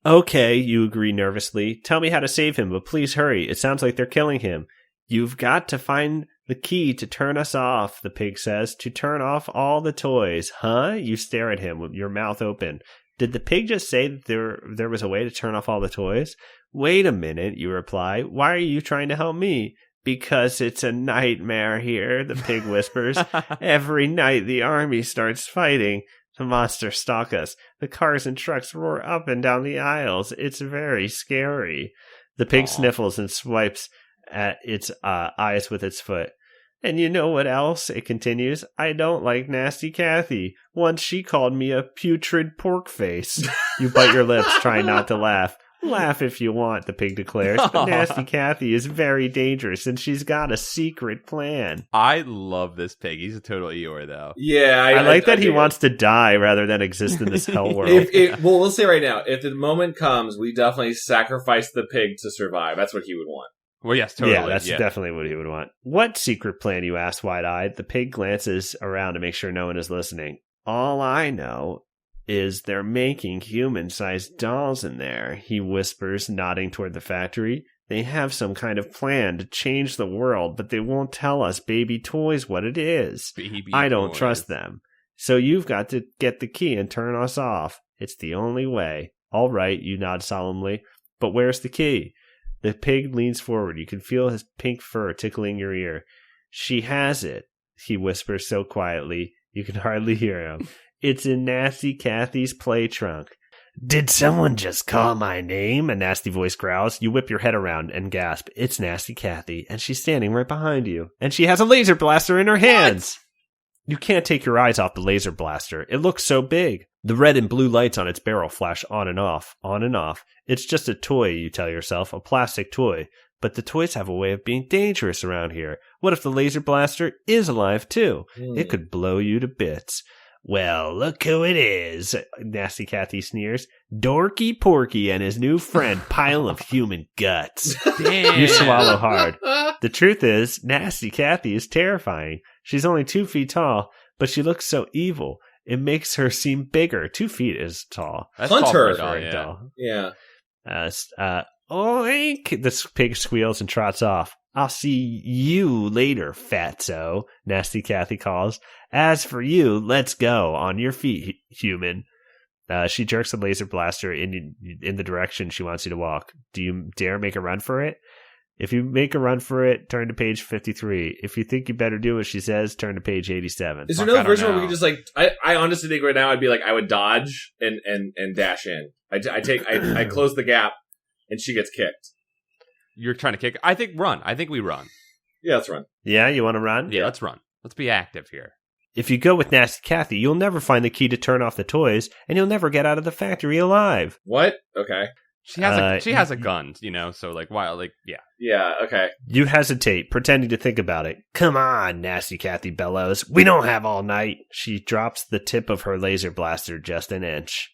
[SPEAKER 1] Okay, you agree nervously. Tell me how to save him, but please hurry. It sounds like they're killing him. You've got to find the key to turn us off, the pig says. To turn off all the toys. Huh? You stare at him with your mouth open. Did the pig just say that there was a way to turn off all the toys? Wait a minute, you reply. Why are you trying to help me? Because it's a nightmare here, the pig whispers. Every night the army starts fighting. The monsters stalk us. The cars and trucks roar up and down the aisles. It's very scary. The pig sniffles and swipes at its eyes with its foot. And you know what else? It continues. I don't like Nasty Kathy. Once she called me a putrid pork face. You bite your lips, trying not to laugh. Laugh if you want, the pig declares, but Nasty Kathy is very dangerous, and she's got a secret plan.
[SPEAKER 3] I love this pig. He's a total Eeyore, though.
[SPEAKER 2] Yeah,
[SPEAKER 1] I like that he wants to die rather than exist in this hell world.
[SPEAKER 2] Well, we'll say right now, if the moment comes, we definitely sacrifice the pig to survive. That's what he would want.
[SPEAKER 3] Well, yes, totally.
[SPEAKER 1] Yeah, that's definitely what he would want. What secret plan, you ask wide-eyed? The pig glances around to make sure no one is listening. All I know is they're making human-sized dolls in there, he whispers, nodding toward the factory. They have some kind of plan to change the world, but they won't tell us baby toys what it is. I don't trust them. So you've got to get the key and turn us off. It's the only way. All right, you nod solemnly. But where's the key? The pig leans forward. You can feel his pink fur tickling your ear. She has it, he whispers so quietly you can hardly hear him. It's in Nasty Kathy's play trunk. Did someone just call my name? A nasty voice growls. You whip your head around and gasp. It's Nasty Kathy, and she's standing right behind you. And she has a laser blaster in her hands. What? You can't take your eyes off the laser blaster. It looks so big. The red and blue lights on its barrel flash on and off, on and off. It's just a toy, you tell yourself, a plastic toy. But the toys have a way of being dangerous around here. What if the laser blaster is alive, too? It could blow you to bits. Well, look who it is, Nasty Kathy sneers. Dorky Porky and his new friend, Pile of Human Guts.
[SPEAKER 3] Damn.
[SPEAKER 1] You swallow hard. The truth is, Nasty Kathy is terrifying. She's only 2 feet tall, but she looks so evil. It makes her seem bigger. 2 feet is tall.
[SPEAKER 3] That's
[SPEAKER 2] Hunter.
[SPEAKER 3] tall, yeah.
[SPEAKER 1] Oink! The pig squeals and trots off. I'll see you later, fatso, Nasty Kathy calls. As for you, let's go. On your feet, human. She jerks the laser blaster in the direction she wants you to walk. Do you dare make a run for it? If you make a run for it, turn to page 53. If you think you better do what she says, turn to page 87.
[SPEAKER 2] Is there no version where we can just like? I honestly think right now I'd be like I would dodge and dash in. I close the gap and she gets kicked.
[SPEAKER 3] You're trying to kick. I think run. I think we run.
[SPEAKER 2] Yeah, let's run.
[SPEAKER 1] Yeah, you want to run?
[SPEAKER 3] Yeah, let's run. Let's be active here.
[SPEAKER 1] If you go with Nasty Kathy, you'll never find the key to turn off the toys, and you'll never get out of the factory alive.
[SPEAKER 2] What? Okay.
[SPEAKER 3] She has a gun, so like why yeah.
[SPEAKER 2] Yeah, okay.
[SPEAKER 1] You hesitate, pretending to think about it. Come on, Nasty Kathy bellows. We don't have all night. She drops the tip of her laser blaster just an inch.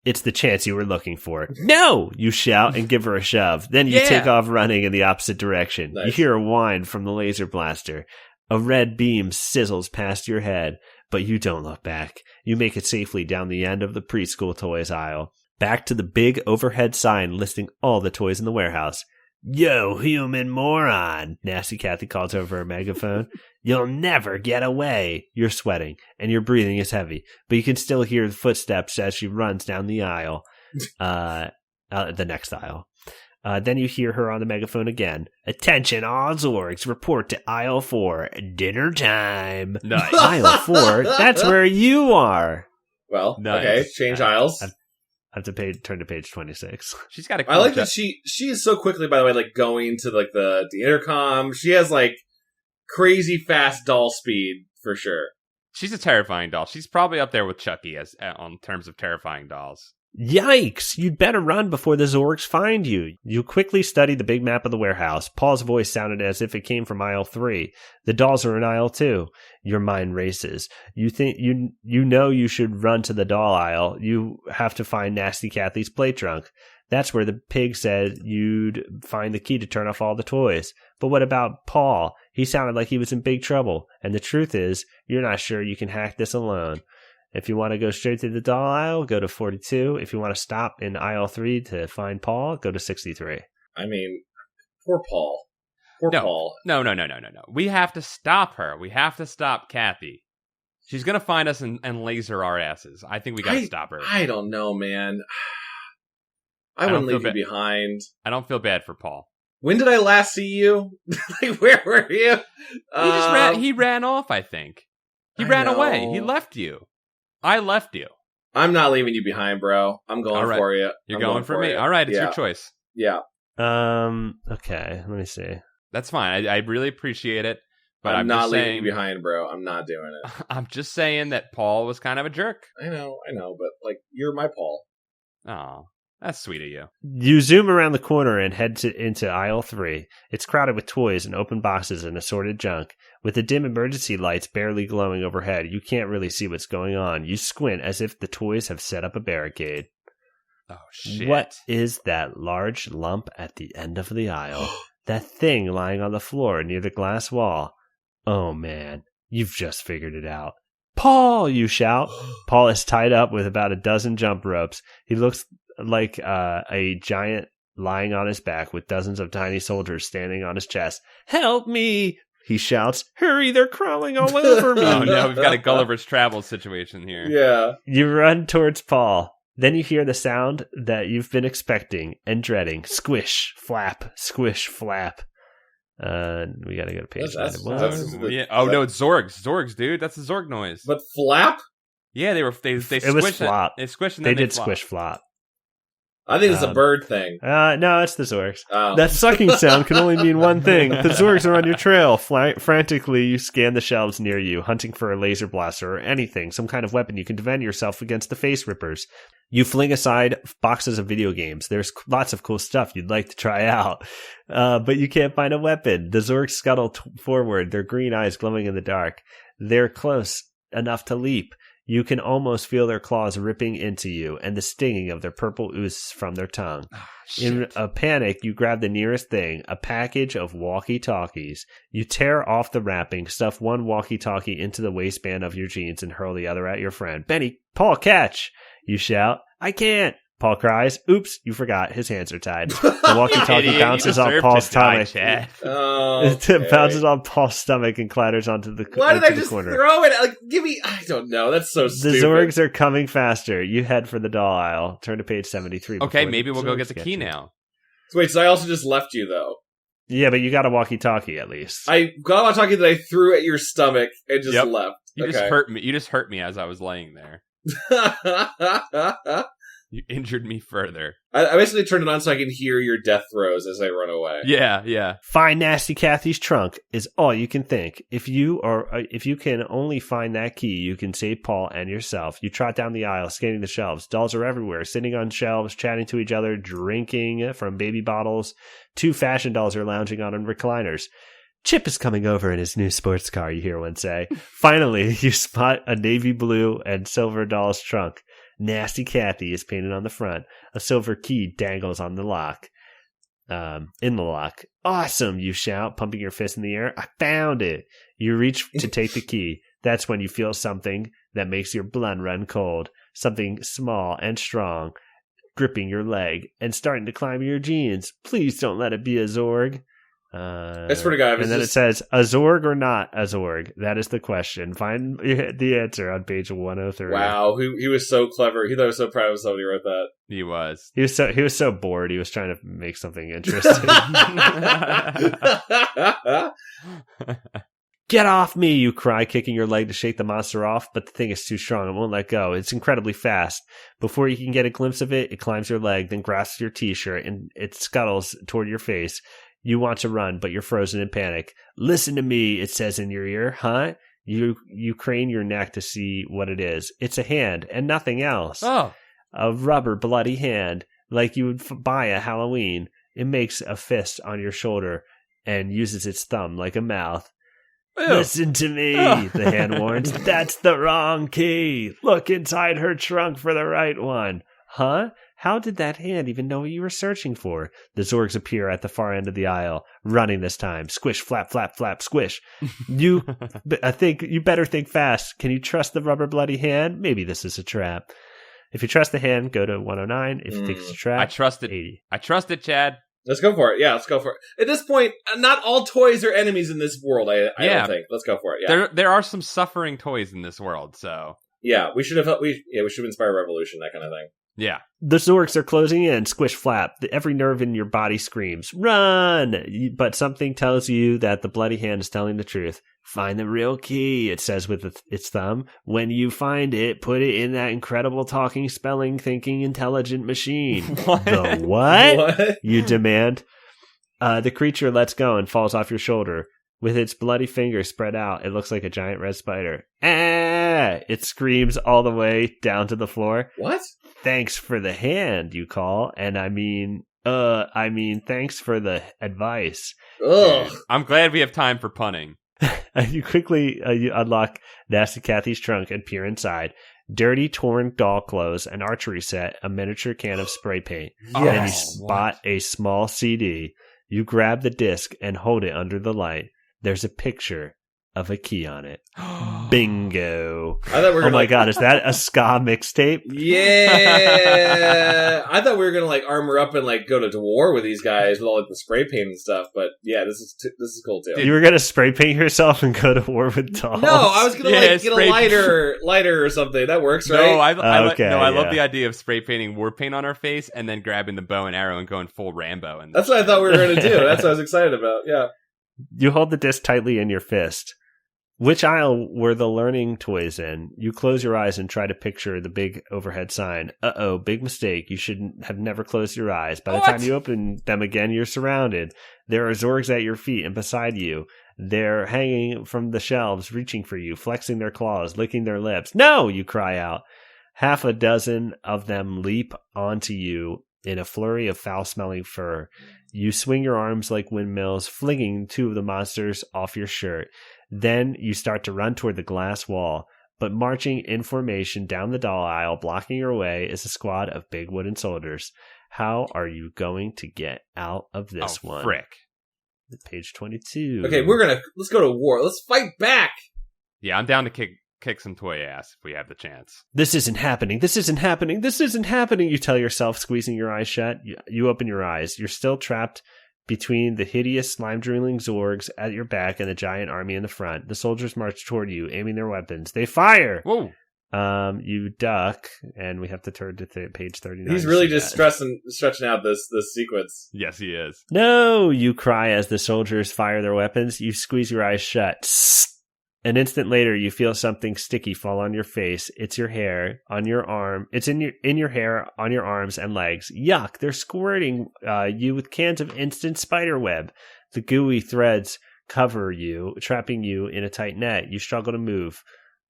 [SPEAKER 1] It's the chance you were looking for. No! You shout and give her a shove. Then you take off running in the opposite direction. Nice. You hear a whine from the laser blaster. A red beam sizzles past your head, but you don't look back. You make it safely down the end of the preschool toys aisle. Back to the big overhead sign listing all the toys in the warehouse. Yo, human moron, Nasty Kathy calls over her megaphone. You'll never get away. You're sweating, and your breathing is heavy, but you can still hear the footsteps as she runs down the aisle, the next aisle. Then you hear her on the megaphone again. Attention, all Zorgs, report to aisle 4. Dinner time.
[SPEAKER 3] Nice.
[SPEAKER 1] Aisle 4? That's where you are.
[SPEAKER 2] Well,
[SPEAKER 3] nice.
[SPEAKER 2] Okay, change aisles.
[SPEAKER 1] I have to turn to page 26.
[SPEAKER 3] She's got a cool
[SPEAKER 2] I like that she is so quickly, by the way, like going to like the intercom. She has like crazy fast doll speed for sure.
[SPEAKER 3] She's a terrifying doll. She's probably up there with Chucky on terms of terrifying dolls.
[SPEAKER 1] Yikes! You'd better run before the Zorgs find you. You quickly study the big map of the warehouse. Paul's voice sounded as if it came from aisle 3. The dolls are in aisle 2. Your mind races. You think you know you should run to the doll aisle. You have to find Nasty Kathy's plate trunk. That's where the pig said you'd find the key to turn off all the toys. But what about Paul? He sounded like he was in big trouble. And the truth is, you're not sure you can hack this alone. If you want to go straight to the doll aisle, go to 42. If you want to stop in aisle 3 to find Paul, go to 63.
[SPEAKER 2] I mean, poor Paul. Paul.
[SPEAKER 3] No. We have to stop her. We have to stop Kathy. She's going to find us and laser our asses. I think we got to stop her.
[SPEAKER 2] I don't know, man. I wouldn't leave you behind.
[SPEAKER 3] I don't feel bad for Paul.
[SPEAKER 2] When did I last see you? Like, where were you?
[SPEAKER 3] He ran off, I think. He ran away. He left you. I left you.
[SPEAKER 2] I'm not leaving you behind, bro. I'm going for you.
[SPEAKER 3] You're going for me? All right, it's your choice.
[SPEAKER 2] Yeah.
[SPEAKER 1] Okay, let me see.
[SPEAKER 3] That's fine. I really appreciate it. But
[SPEAKER 2] I'm not leaving you behind, bro. I'm not doing it.
[SPEAKER 3] I'm just saying that Paul was kind of a jerk.
[SPEAKER 2] I know, but like, you're my Paul.
[SPEAKER 3] Oh, that's sweet of you.
[SPEAKER 1] You zoom around the corner and head into aisle 3. It's crowded with toys and open boxes and assorted junk. With the dim emergency lights barely glowing overhead, you can't really see what's going on. You squint as if the toys have set up a barricade.
[SPEAKER 3] Oh, shit.
[SPEAKER 1] What is that large lump at the end of the aisle? That thing lying on the floor near the glass wall. Oh, man. You've just figured it out. Paul, you shout. Paul is tied up with about a dozen jump ropes. He looks like a giant lying on his back with dozens of tiny soldiers standing on his chest. Help me! He shouts, hurry, they're crawling all over me.
[SPEAKER 3] Oh, no, we've got a Gulliver's Travel situation here.
[SPEAKER 2] Yeah.
[SPEAKER 1] You run towards Paul. Then you hear the sound that you've been expecting and dreading. Squish, flap, squish, flap. We gotta go to page 91.
[SPEAKER 3] No, it's Zorgs. Zorgs, dude. That's the Zorg noise.
[SPEAKER 2] But flap?
[SPEAKER 3] Yeah, they squished
[SPEAKER 1] it. Was flop.
[SPEAKER 3] They squished and then
[SPEAKER 1] they did
[SPEAKER 3] flop.
[SPEAKER 1] squish flop.
[SPEAKER 2] I think it's a bird thing.
[SPEAKER 1] No, it's the Zorgs.
[SPEAKER 2] Oh.
[SPEAKER 1] That sucking sound can only mean one thing. The Zorgs are on your trail. Frantically, you scan the shelves near you, hunting for a laser blaster or anything, some kind of weapon you can defend yourself against the face rippers. You fling aside boxes of video games. There's lots of cool stuff you'd like to try out, but you can't find a weapon. The Zorgs scuttle forward, their green eyes glowing in the dark. They're close enough to leap. You can almost feel their claws ripping into you and the stinging of their purple oozes from their tongue.
[SPEAKER 3] Oh,
[SPEAKER 1] in a panic, you grab the nearest thing, a package of walkie-talkies. You tear off the wrapping, stuff one walkie-talkie into the waistband of your jeans, and hurl the other at your friend. Benny, Paul, catch! You shout. I can't! Paul cries. Oops, you forgot. His hands are tied. The walkie-talkie bounces off Paul's stomach. It bounces on Paul's stomach and clatters onto the corner.
[SPEAKER 2] Why did I just throw it? Like, give me... I don't know. That's so stupid.
[SPEAKER 1] The Zorgs are coming faster. You head for the doll aisle. Turn to page 73.
[SPEAKER 3] Okay, maybe we'll go get the key now.
[SPEAKER 2] So wait, so I also just left you, though?
[SPEAKER 1] Yeah, but you got a walkie-talkie at least.
[SPEAKER 2] I got a walkie-talkie that I threw at your stomach and just left.
[SPEAKER 3] You just hurt me. You just hurt me as I was laying there. You injured me further.
[SPEAKER 2] I basically turned it on so I can hear your death throes as I run away.
[SPEAKER 3] Yeah.
[SPEAKER 1] Find Nasty Kathy's trunk is all you can think. If you can only find that key, you can save Paul and yourself. You trot down the aisle, scanning the shelves. Dolls are everywhere, sitting on shelves, chatting to each other, drinking from baby bottles. 2 fashion dolls are lounging on recliners. Chip is coming over in his new sports car, you hear one say. Finally, you spot a navy blue and silver doll's trunk. Nasty Kathy is painted on the front. A silver key dangles on the lock. In the lock. Awesome, you shout, pumping your fist in the air. I found it. You reach to take the key. That's when you feel something that makes your blood run cold. Something small and strong, gripping your leg and starting to climb your jeans. Please don't let it be a Zorg.
[SPEAKER 2] I swear to God.
[SPEAKER 1] And then it says, a Zorg or not a Zorg? That is the question. Find the answer on page 103.
[SPEAKER 2] Wow, he was so clever. He thought I was so proud of himself when he wrote that.
[SPEAKER 3] He was.
[SPEAKER 1] He was so bored. He was trying to make something interesting. Get off me, you cry, kicking your leg to shake the monster off, but the thing is too strong. It won't let go. It's incredibly fast. Before you can get a glimpse of it, it climbs your leg, then grasps your t-shirt, and it scuttles toward your face. You want to run, but you're frozen in panic. Listen to me, it says in your ear. Huh? You crane your neck to see what it is. It's a hand and nothing else.
[SPEAKER 3] Oh.
[SPEAKER 1] a rubber bloody hand, like you would buy at Halloween. It makes a fist on your shoulder and uses its thumb like a mouth. Ew. Listen to me, the hand warns. That's the wrong key. Look inside her trunk for the right one. Huh? How did that hand even know what you were searching for? The Zorgs appear at the far end of the aisle, running this time. Squish, flap, flap, flap, squish. You better think fast. Can you trust the rubber bloody hand? Maybe this is a trap. If you trust the hand, go to 109. If you think it's a trap,
[SPEAKER 3] I trust it.
[SPEAKER 1] 80.
[SPEAKER 3] I trust it, Chad.
[SPEAKER 2] Let's go for it. Yeah, let's go for it. At this point, not all toys are enemies in this world, I don't think. Let's go for it. Yeah.
[SPEAKER 3] There are some suffering toys in this world, so.
[SPEAKER 2] Yeah, we should have inspired revolution, that kind of thing.
[SPEAKER 3] Yeah.
[SPEAKER 1] The Zorgs are closing in. Squish, flap. Every nerve in your body screams, run! But something tells you that the bloody hand is telling the truth. Find the real key, it says with its thumb. When you find it, put it in that incredible talking, spelling, thinking, intelligent machine.
[SPEAKER 3] What?
[SPEAKER 1] The what?
[SPEAKER 2] What?
[SPEAKER 1] You demand. The creature lets go and falls off your shoulder. With its bloody fingers spread out, it looks like a giant red spider. Ah! It screams all the way down to the floor.
[SPEAKER 2] What?
[SPEAKER 1] Thanks for the hand, you call. And I mean, thanks for the advice.
[SPEAKER 2] Ugh.
[SPEAKER 3] I'm glad we have time for punning.
[SPEAKER 1] You quickly you unlock Nasty Kathy's trunk and peer inside. Dirty, torn doll clothes, an archery set, a miniature can of spray paint.
[SPEAKER 2] Yes.
[SPEAKER 1] Then you spot a small CD. You grab the disc and hold it under the light. There's a picture of a key on it. Bingo.
[SPEAKER 2] I thought we were
[SPEAKER 1] oh my god, is that a ska mixtape?
[SPEAKER 2] Yeah. I thought we were gonna armor up and go to war with these guys with all the spray paint and stuff. But yeah, this is cool too.
[SPEAKER 1] You were gonna spray paint yourself and go to war with dolls?
[SPEAKER 2] No, I was gonna get a lighter or something. That works, right?
[SPEAKER 3] No, I
[SPEAKER 1] yeah.
[SPEAKER 3] love the idea of spray painting war paint on our face and then grabbing the bow and arrow and going full Rambo. And
[SPEAKER 2] that's what I thought we were gonna do. That's what I was excited about. Yeah.
[SPEAKER 1] You hold the disc tightly in your fist. Which aisle were the learning toys in? You close your eyes and try to picture the big overhead sign. Uh-oh, big mistake. You should have never closed your eyes. By the time you open them again, you're surrounded. There are Zorgs at your feet and beside you. They're hanging from the shelves, reaching for you, flexing their claws, licking their lips. No, you cry out. Half a dozen of them leap onto you in a flurry of foul-smelling fur. You swing your arms like windmills, flinging two of the monsters off your shirt. Then you start to run toward the glass wall, but marching in formation down the doll aisle, blocking your way, is a squad of big wooden soldiers. How are you going to get out of this one?
[SPEAKER 3] Frick.
[SPEAKER 1] Page 22.
[SPEAKER 2] Okay, let's go to war. Let's fight back.
[SPEAKER 3] Yeah, I'm down to kick some toy ass if we have the chance.
[SPEAKER 1] This isn't happening. This isn't happening. This isn't happening, you tell yourself, squeezing your eyes shut. You open your eyes. You're still trapped between the hideous slime-drooling Zorgs at your back and the giant army in the front. The soldiers march toward you, aiming their weapons. They fire!
[SPEAKER 3] Whoa!
[SPEAKER 1] You duck, and we have to turn to page 39.
[SPEAKER 2] He's really just stretching out this sequence.
[SPEAKER 3] Yes, he is.
[SPEAKER 1] No! You cry as the soldiers fire their weapons. You squeeze your eyes shut. Sst. An instant later, you feel something sticky fall on your face. It's your hair on your arm. It's in your hair on your arms and legs. Yuck! They're squirting you with cans of instant spider web. The gooey threads cover you, trapping you in a tight net. You struggle to move,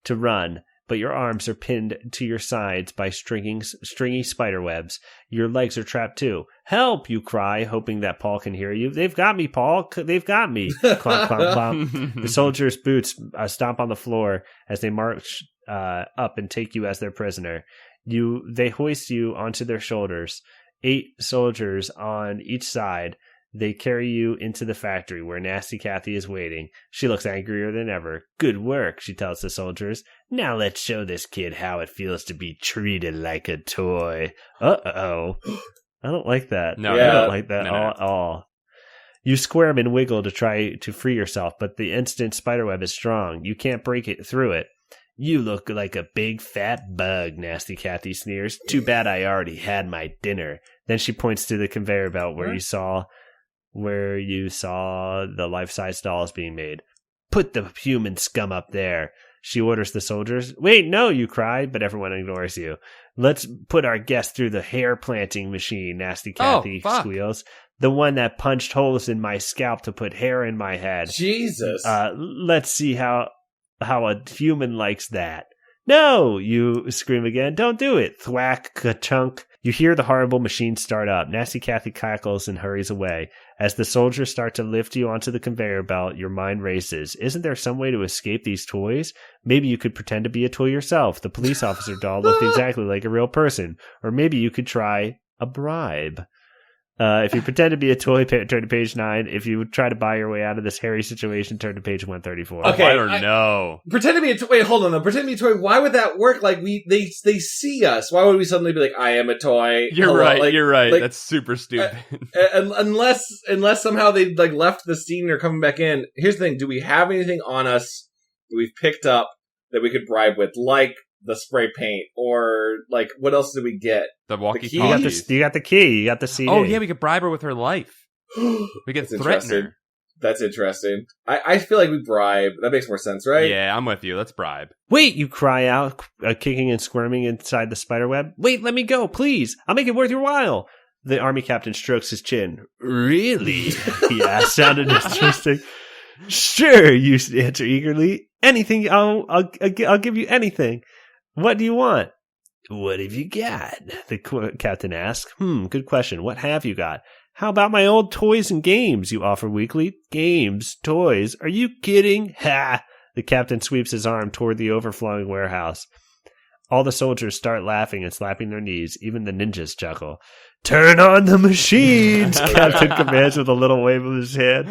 [SPEAKER 1] to run, but your arms are pinned to your sides by stringy spider webs. Your legs are trapped too. Help! You cry, hoping that Paul can hear you. They've got me, Paul. They've got me. Clomp, clomp, clomp. The soldiers' boots stomp on the floor as they march up and take you as their prisoner. They hoist you onto their shoulders. 8 soldiers on each side. They carry you into the factory where Nasty Kathy is waiting. She looks angrier than ever. Good work, she tells the soldiers. Now let's show this kid how it feels to be treated like a toy. Uh-oh. I don't like that.
[SPEAKER 3] No,
[SPEAKER 1] I don't like that
[SPEAKER 3] no.
[SPEAKER 1] at all. You squirm and wiggle to try to free yourself, but the instant spiderweb is strong. You can't break it through it. You look like a big fat bug, Nasty Kathy sneers. Too bad I already had my dinner. Then she points to the conveyor belt where you saw the life-size dolls being made. Put the human scum up there. She orders the soldiers. Wait, no, you cry, but everyone ignores you. Let's put our guest through the hair planting machine, Nasty Kathy squeals. The one that punched holes in my scalp to put hair in my head.
[SPEAKER 2] Jesus.
[SPEAKER 1] Let's see how a human likes that. No, you scream again. Don't do it. Thwack, ka-chunk. You hear the horrible machine start up. Nasty Kathy cackles and hurries away. As the soldiers start to lift you onto the conveyor belt, your mind races. Isn't there some way to escape these toys? Maybe you could pretend to be a toy yourself. The police officer doll looked exactly like a real person. Or maybe you could try a bribe. If you pretend to be a toy, turn to page 9. If you try to buy your way out of this hairy situation, turn to page 134.
[SPEAKER 2] Okay,
[SPEAKER 3] I don't know.
[SPEAKER 2] Pretend to be a toy. Wait, hold on. Though. Pretend to be a toy. Why would that work? Like they see us. Why would we suddenly be like, I am a toy?
[SPEAKER 3] You're right.
[SPEAKER 2] Like,
[SPEAKER 3] you're right.
[SPEAKER 2] like,
[SPEAKER 3] That's super stupid.
[SPEAKER 2] Unless somehow they like left the scene or coming back in. Here's the thing: do we have anything on us that we've picked up that we could bribe with, like the spray paint, or like what else did we get?
[SPEAKER 3] The walkie-talkie.
[SPEAKER 1] You got the key. You got the CD.
[SPEAKER 3] Oh yeah, we could bribe her with her life. We could threaten her.
[SPEAKER 2] That's interesting. I feel like we bribe. That makes more sense, right?
[SPEAKER 3] Yeah, I'm with you. Let's bribe.
[SPEAKER 1] Wait, you cry out, kicking and squirming inside the spider web. Wait, let me go, please. I'll make it worth your while. The army captain strokes his chin. Really? Yeah, sounded interesting. Sure, you answer eagerly. Anything, I'll give you anything. What do you want? What have you got? The captain asks. Good question. What have you got? How about my old toys and games you offer weekly? Games? Toys? Are you kidding? Ha! The captain sweeps his arm toward the overflowing warehouse. All the soldiers start laughing and slapping their knees. Even the ninjas chuckle. Turn on the machines! Captain commands with a little wave of his hand.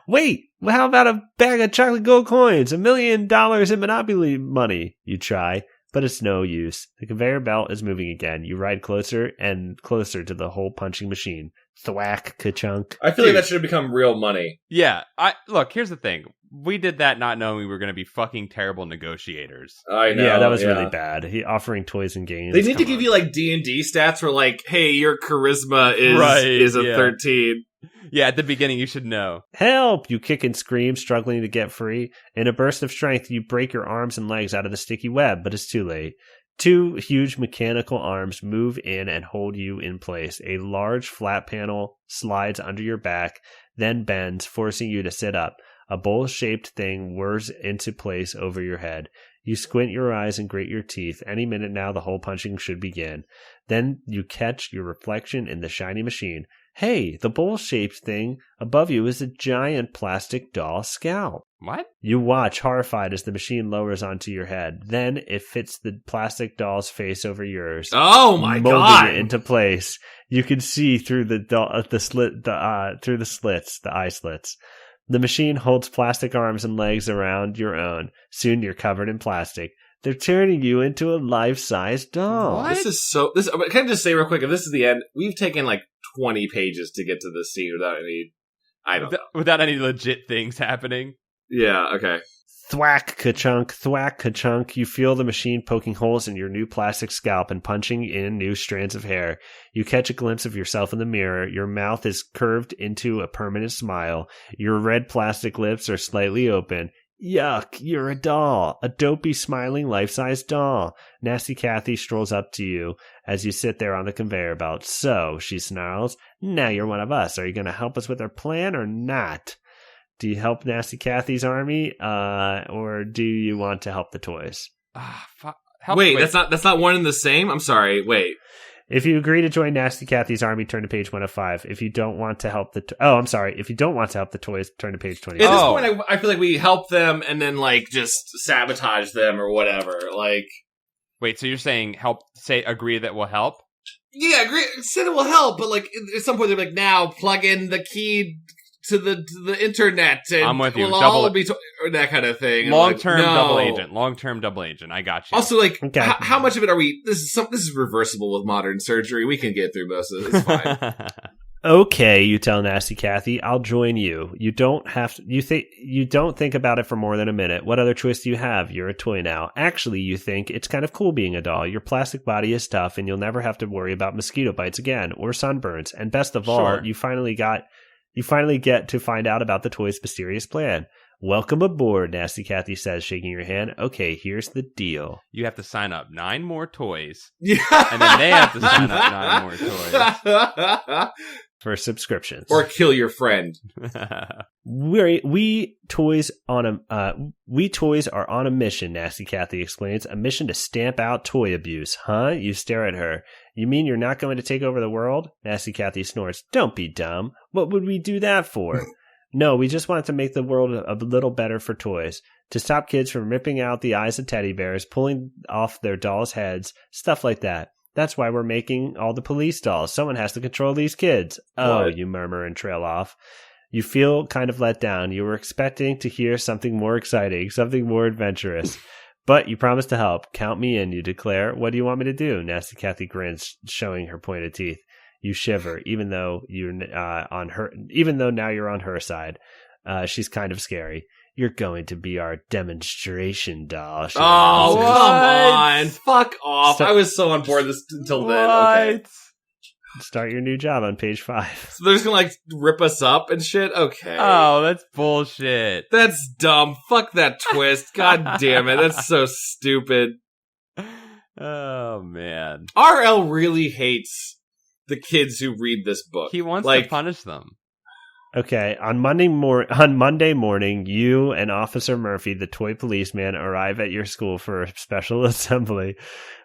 [SPEAKER 1] Wait, how about a bag of chocolate gold coins? $1 million in Monopoly money? You try. But it's no use. The conveyor belt is moving again. You ride closer and closer to the hole punching machine. Thwack, ka-chunk.
[SPEAKER 2] I feel like that should have become real money.
[SPEAKER 3] Yeah. Look, here's the thing. We did that not knowing we were going to be fucking terrible negotiators.
[SPEAKER 2] I know.
[SPEAKER 1] Yeah, that was really bad. He offering toys and games.
[SPEAKER 2] They need to give you like D&D stats where like, hey, your charisma is a 13.
[SPEAKER 3] Yeah, at the beginning, you should know.
[SPEAKER 1] Help! You kick and scream, struggling to get free. In a burst of strength, you break your arms and legs out of the sticky web, but it's too late. 2 huge mechanical arms move in and hold you in place. A large flat panel slides under your back, then bends, forcing you to sit up. A bowl-shaped thing whirs into place over your head. You squint your eyes and grate your teeth. Any minute now, the hole punching should begin. Then you catch your reflection in the shiny machine. Hey, the bowl-shaped thing above you is a giant plastic doll scalp.
[SPEAKER 3] What?
[SPEAKER 1] You watch, horrified, as the machine lowers onto your head. Then it fits the plastic doll's face over yours.
[SPEAKER 2] Oh my god!
[SPEAKER 1] Molding it into place. You can see through the eye slits. The machine holds plastic arms and legs around your own. Soon you're covered in plastic. They're turning you into a life-size doll.
[SPEAKER 2] What? This is so... Can I just say real quick, if this is the end, we've taken like 20 pages to get to this scene without any... I don't know.
[SPEAKER 3] Without any legit things happening.
[SPEAKER 2] Yeah, okay.
[SPEAKER 1] Thwack, ka-chunk, thwack, ka-chunk. You feel the machine poking holes in your new plastic scalp and punching in new strands of hair. You catch a glimpse of yourself in the mirror. Your mouth is curved into a permanent smile. Your red plastic lips are slightly open. Yuck, you're a doll. A dopey, smiling, life-size doll. Nasty Kathy strolls up to you as you sit there on the conveyor belt. So, she snarls, now you're one of us. Are you going to help us with our plan or not? Do you help Nasty Kathy's army, or do you want to help the toys?
[SPEAKER 2] Wait, that's not one and the same? I'm sorry, wait.
[SPEAKER 1] If you agree to join Nasty Kathy's army, turn to page 105. If you don't want to help if you don't want to help the toys, turn to page 20.
[SPEAKER 2] At this point, I feel like we help them and then, like, just sabotage them or whatever. Like,
[SPEAKER 3] wait, so you're saying agree that will help?
[SPEAKER 2] Yeah, agree. Said it will help, but like at some point they're like, now plug in the key to the internet. And
[SPEAKER 3] I'm with you.
[SPEAKER 2] We'll all be or that kind of thing.
[SPEAKER 3] Long-term double agent. Long-term double agent. I got you.
[SPEAKER 2] Also, like, how much of it are we? This is reversible with modern surgery. We can get through most of it. It's fine.
[SPEAKER 1] Okay, you tell Nasty Kathy, I'll join you. You don't think about it for more than a minute. What other choice do you have? You're a toy now. Actually, you think it's kind of cool being a doll. Your plastic body is tough, and you'll never have to worry about mosquito bites again or sunburns. And best of all, you finally get to find out about the toy's mysterious plan. Welcome aboard, Nasty Kathy says, shaking your hand. Okay, here's the deal.
[SPEAKER 3] You have to sign up 9 more toys.
[SPEAKER 2] Yeah.
[SPEAKER 3] And then they have to sign up 9 more toys.
[SPEAKER 1] for subscriptions.
[SPEAKER 2] Or kill your friend.
[SPEAKER 1] We toys are on a mission, Nasty Kathy explains. A mission to stamp out toy abuse. Huh? You stare at her. You mean you're not going to take over the world? Nasty Kathy snorts. Don't be dumb. What would we do that for? No, we just wanted to make the world a little better for toys. To stop kids from ripping out the eyes of teddy bears, pulling off their dolls' heads, stuff like that. That's why we're making all the police dolls. Someone has to control these kids. Oh, you murmur and trail off. You feel kind of let down. You were expecting to hear something more exciting, something more adventurous. But you promise to help. Count me in, you declare. What do you want me to do? Nasty Kathy grins, showing her pointed teeth. You shiver, even though now you're on her side. She's kind of scary. You're going to be our demonstration doll.
[SPEAKER 2] Oh, come on. Fuck off. I was so on board this until then. Okay.
[SPEAKER 1] Start your new job on page 5.
[SPEAKER 2] So they're just gonna, rip us up and shit? Okay.
[SPEAKER 3] Oh, that's bullshit.
[SPEAKER 2] That's dumb. Fuck that twist. God damn it. That's so stupid.
[SPEAKER 3] Oh, man.
[SPEAKER 2] RL really hates the kids who read this book.
[SPEAKER 3] He wants to punish them.
[SPEAKER 1] Okay, on Monday morning, you and Officer Murphy, the toy policeman, arrive at your school for a special assembly.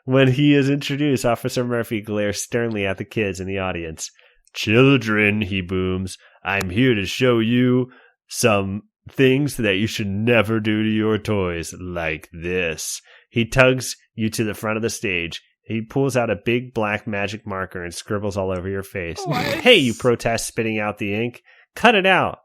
[SPEAKER 1] When he is introduced, Officer Murphy glares sternly at the kids in the audience. Children, he booms, I'm here to show you some things that you should never do to your toys, like this. He tugs you to the front of the stage. He pulls out a big black magic marker and scribbles all over your face.
[SPEAKER 3] What?
[SPEAKER 1] Hey, you protest, spitting out the ink. Cut it out.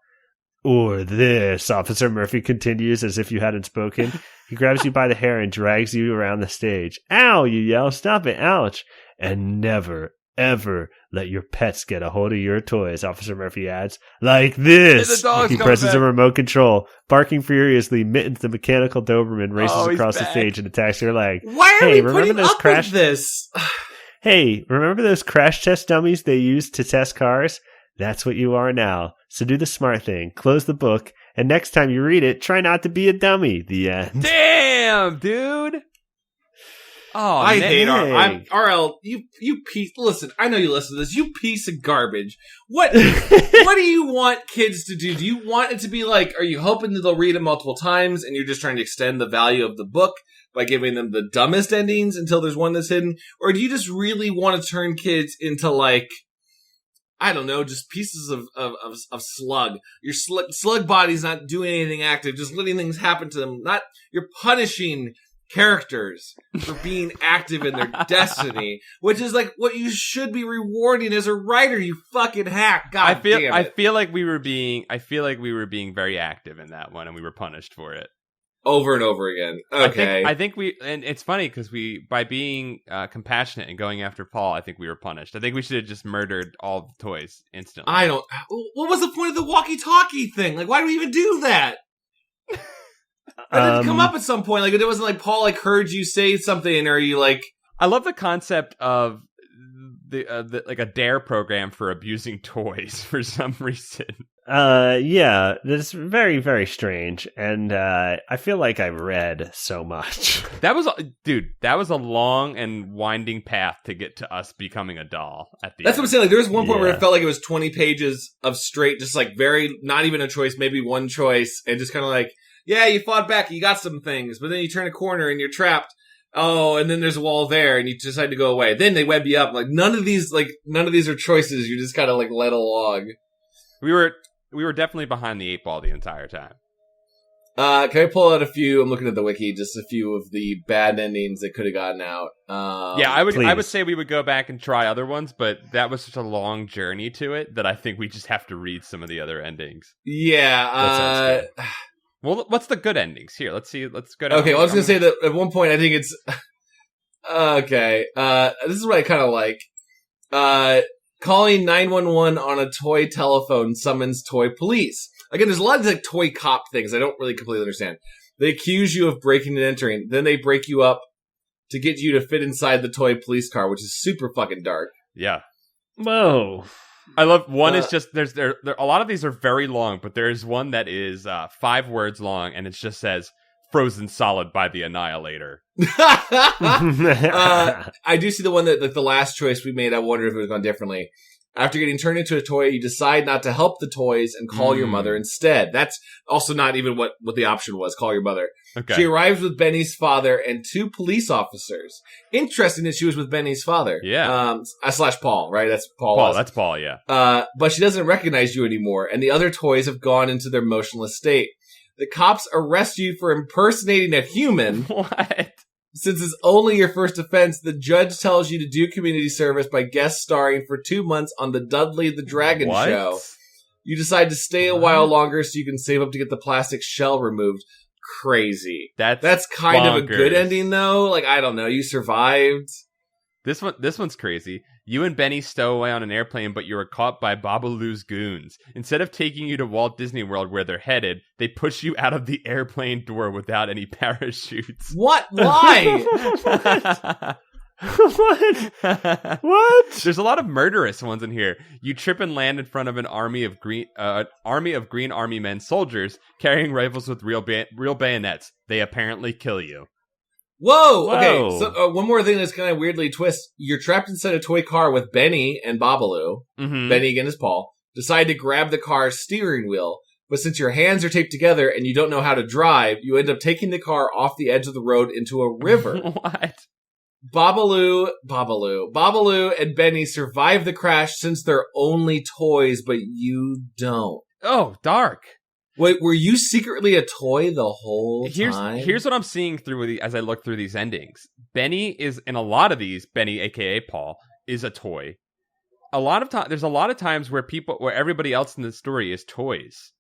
[SPEAKER 1] Or this, Officer Murphy continues as if you hadn't spoken. He grabs you by the hair and drags you around the stage. Ow, you yell. Stop it, ouch. And never, ever let your pets get a hold of your toys, Officer Murphy adds. Like this. He presses a remote control. Barking furiously, Mittens, the mechanical Doberman, races across the stage and attacks your leg.
[SPEAKER 2] Why are we putting up with this?
[SPEAKER 1] Hey, remember those crash test dummies they used to test cars? That's what you are now. So do the smart thing. Close the book. And next time you read it, try not to be a dummy. The end.
[SPEAKER 3] Damn, dude. Oh,
[SPEAKER 2] I hate RL. You piece. Listen, I know you listen to this. You piece of garbage. What do you want kids to do? Do you want it to be like, are you hoping that they'll read it multiple times and you're just trying to extend the value of the book by giving them the dumbest endings until there's one that's hidden? Or do you just really want to turn kids into I don't know, just pieces of slug. Your slug body's not doing anything active, just letting things happen to them. You're punishing characters for being active in their destiny, which is what you should be rewarding as a writer, you fucking hack. God damn it.
[SPEAKER 3] I feel like we were being very active in that one and we were punished for it.
[SPEAKER 2] Over and over again. Okay.
[SPEAKER 3] I think and it's funny because by being compassionate and going after Paul, I think we were punished. I think we should have just murdered all the toys instantly.
[SPEAKER 2] What was the point of the walkie-talkie thing? Why do we even do that? That didn't come up at some point. It wasn't Paul heard you say something, or you
[SPEAKER 3] I love the concept of a dare program for abusing toys for some reason.
[SPEAKER 1] Yeah, that's very, very strange, and I feel like I read so much.
[SPEAKER 3] That was a long and winding path to get to us becoming a doll at the
[SPEAKER 2] That's
[SPEAKER 3] end.
[SPEAKER 2] what I'm saying. There was one point where it felt like it was 20 pages of straight, just very, not even a choice, maybe one choice, and just kind of yeah, you fought back, you got some things, but then you turn a corner and you're trapped. Oh, and then there's a wall there, and you decide to go away. Then they web you up. None of these are choices. You just kind of let along.
[SPEAKER 3] We were definitely behind the 8 ball the entire time.
[SPEAKER 2] Can I pull out a few? I'm looking at the wiki, just a few of the bad endings that could have gotten out.
[SPEAKER 3] Yeah, I would say we would go back and try other ones, but that was such a long journey to it that I think we just have to read some of the other endings.
[SPEAKER 2] Yeah.
[SPEAKER 3] Well, what's the good endings here? Let's see. Let's go down.
[SPEAKER 2] Okay, well, I was going to say that at one point I think it's... Okay. This is what I kind of like. Calling 911 on a toy telephone summons toy police. Again, there's a lot of toy cop things I don't really completely understand. They accuse you of breaking and entering. Then they break you up to get you to fit inside the toy police car, which is super fucking dark.
[SPEAKER 3] Yeah.
[SPEAKER 1] Whoa.
[SPEAKER 3] I love one is just there's there a lot of these are very long, but there's one that is 5 words long and it just says frozen solid by the Annihilator.
[SPEAKER 2] I do see the one that the last choice we made. I wonder if it would have gone differently. After getting turned into a toy, you decide not to help the toys and call your mother instead. That's also not even what the option was, call your mother.
[SPEAKER 3] Okay.
[SPEAKER 2] She arrives with Benny's father and 2 police officers. Interesting that she was with Benny's father.
[SPEAKER 3] Yeah.
[SPEAKER 2] / Paul, right? That's Paul.
[SPEAKER 3] Paul, that's Paul, yeah.
[SPEAKER 2] But she doesn't recognize you anymore, and the other toys have gone into their motionless state. The cops arrest you for impersonating a human.
[SPEAKER 3] What?
[SPEAKER 2] Since it's only your first offense, the judge tells you to do community service by guest starring for 2 months on the Dudley the Dragon show. You decide to stay a while longer so you can save up to get the plastic shell removed. Crazy. That's kind of a good ending, though. Like, I don't know. You survived.
[SPEAKER 3] This one's crazy. You and Benny stow away on an airplane, but you were caught by Babaloo's goons. Instead of taking you to Walt Disney World where they're headed, they push you out of the airplane door without any parachutes.
[SPEAKER 2] What? Why?
[SPEAKER 1] What? What?
[SPEAKER 3] There's a lot of murderous ones in here. You trip and land in front of an army of green army men soldiers carrying rifles with real bayonets. They apparently kill you.
[SPEAKER 2] Whoa! Okay, so one more thing that's kind of weirdly twist. You're trapped inside a toy car with Benny and Babaloo.
[SPEAKER 3] Mm-hmm.
[SPEAKER 2] Benny again is Paul. Decide to grab the car's steering wheel, but since your hands are taped together and you don't know how to drive, you end up taking the car off the edge of the road into a river.
[SPEAKER 3] What?
[SPEAKER 2] Babaloo, and Benny survive the crash since they're only toys, but you don't.
[SPEAKER 3] Oh, dark.
[SPEAKER 2] Wait, were you secretly a toy the whole time?
[SPEAKER 3] Here's what I'm seeing as I look through these endings. Benny is, in a lot of these, Benny, aka Paul, is a toy. There's a lot of times where everybody else in the story is toys.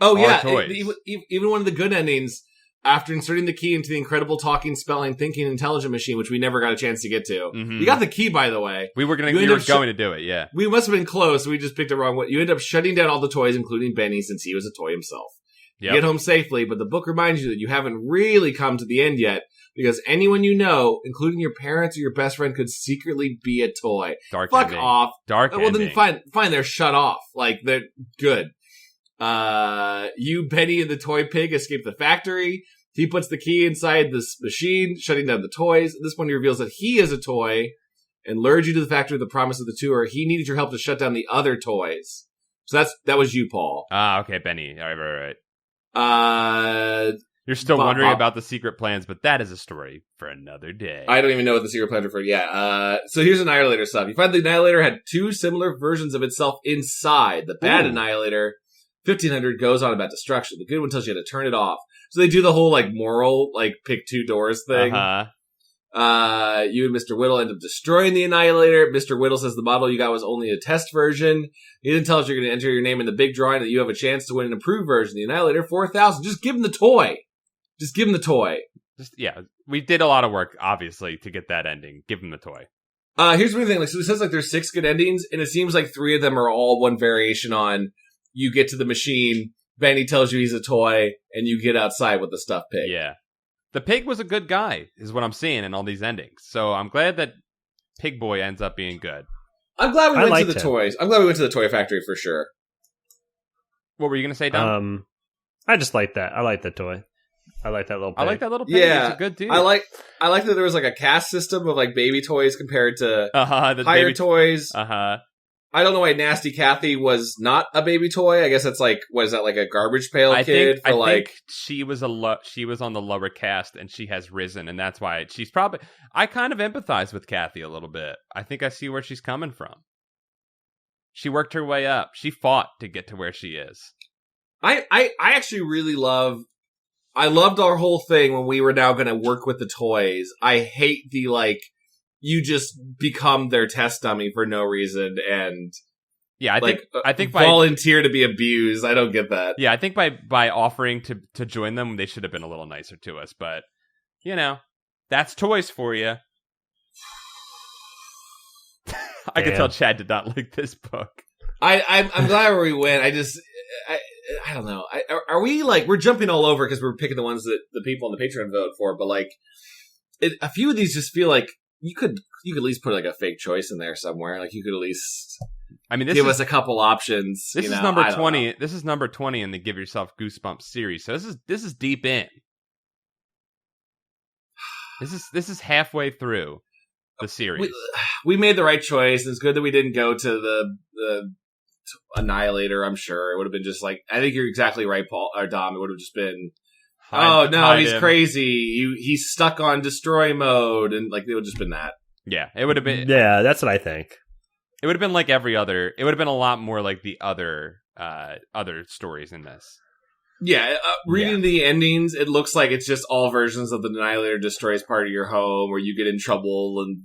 [SPEAKER 2] Oh, yeah.
[SPEAKER 3] Toys.
[SPEAKER 2] Even one of the good endings, after inserting the key into the incredible talking, spelling, thinking, intelligent machine, which we never got a chance to get to.
[SPEAKER 3] Mm-hmm.
[SPEAKER 2] You got the key, by the way.
[SPEAKER 3] We were going to do it, yeah.
[SPEAKER 2] We must have been close. We just picked it wrong. You end up shutting down all the toys, including Benny, since he was a toy himself. Yep. You get home safely, but the book reminds you that you haven't really come to the end yet, because anyone you know, including your parents or your best friend, could secretly be a toy.
[SPEAKER 3] Dark
[SPEAKER 2] Fuck
[SPEAKER 3] ending.
[SPEAKER 2] off.
[SPEAKER 3] Dark
[SPEAKER 2] Well,
[SPEAKER 3] ending.
[SPEAKER 2] then fine, they're shut off. Like, they're good. You, Benny, and the toy pig escape the factory. He puts the key inside this machine, shutting down the toys. At this point, he reveals that he is a toy and lures you to the factory with the promise of the tour. He needed your help to shut down the other toys. So that was you, Paul.
[SPEAKER 3] Ah, okay, Benny. All right. You're still wondering about the secret plans, but that is a story for another day.
[SPEAKER 2] I don't even know what the secret plans are for. Yeah. So here's Annihilator stuff. You find the Annihilator had 2 similar versions of itself inside. The bad Annihilator, 1500, goes on about destruction. The good one tells you how to turn it off. So they do the whole, moral, pick 2 doors thing.
[SPEAKER 3] Uh-huh.
[SPEAKER 2] You and Mr. Whittle end up destroying the Annihilator. Mr. Whittle says the model you got was only a test version. He didn't tell us you're going to enter your name in the big drawing, that you have a chance to win an improved version. The Annihilator, 4,000. Just give him the toy.
[SPEAKER 3] We did a lot of work, obviously, to get that ending. Give him the toy.
[SPEAKER 2] Here's the thing. So it says, there's 6 good endings, and it seems like 3 of them are all one variation on you get to the machine, Benny tells you he's a toy, and you get outside with the stuffed pig.
[SPEAKER 3] Yeah. The pig was a good guy, is what I'm seeing in all these endings. So I'm glad that Pig Boy ends up being good.
[SPEAKER 2] I'm glad we went to the toys. I'm glad we went to the toy factory for sure.
[SPEAKER 3] What were you going to say, Dom?
[SPEAKER 1] I just like that. I like the toy. I like that little pig.
[SPEAKER 3] I like that little pig.
[SPEAKER 2] Yeah.
[SPEAKER 3] He's a good dude.
[SPEAKER 2] I like that there was a caste system of baby toys compared to higher toys.
[SPEAKER 3] Uh-huh.
[SPEAKER 2] I don't know why Nasty Kathy was not a baby toy. I guess that's was that a garbage pail kid?
[SPEAKER 3] I think she was she was on the lower caste and she has risen, and that's why she's probably. I kind of empathize with Kathy a little bit. I think I see where she's coming from. She worked her way up. She fought to get to where she is.
[SPEAKER 2] I actually really love. I loved our whole thing when we were now going to work with the toys. I hate the you just become their test dummy for no reason and I think volunteer to be abused. I don't get that.
[SPEAKER 3] Yeah, I think by offering to join them, they should have been a little nicer to us. But that's toys for you. I can tell Chad did not like this book.
[SPEAKER 2] I'm glad where we went. I don't know. Are we we're jumping all over because we're picking the ones that the people on the Patreon vote for, but a few of these just feel like you could at least put a fake choice in there somewhere. You could at least give us a couple options.
[SPEAKER 3] This is number 20. This is number 20 in the Give Yourself Goosebumps series. So this is deep in. This is halfway through. the series.
[SPEAKER 2] We made the right choice. It's good that we didn't go to the Annihilator. I'm sure it would have been just like, I think you're exactly right, Paul or Dom. It would have just been, he's crazy. He's stuck on destroy mode, and like it would have just been that.
[SPEAKER 3] Yeah, it would have been.
[SPEAKER 1] Yeah, that's what I think.
[SPEAKER 3] It would have been like every other. It would have been a lot more like the other stories in this.
[SPEAKER 2] Yeah, reading the endings, it looks like it's just all versions of the Annihilator destroys part of your home, where you get in trouble and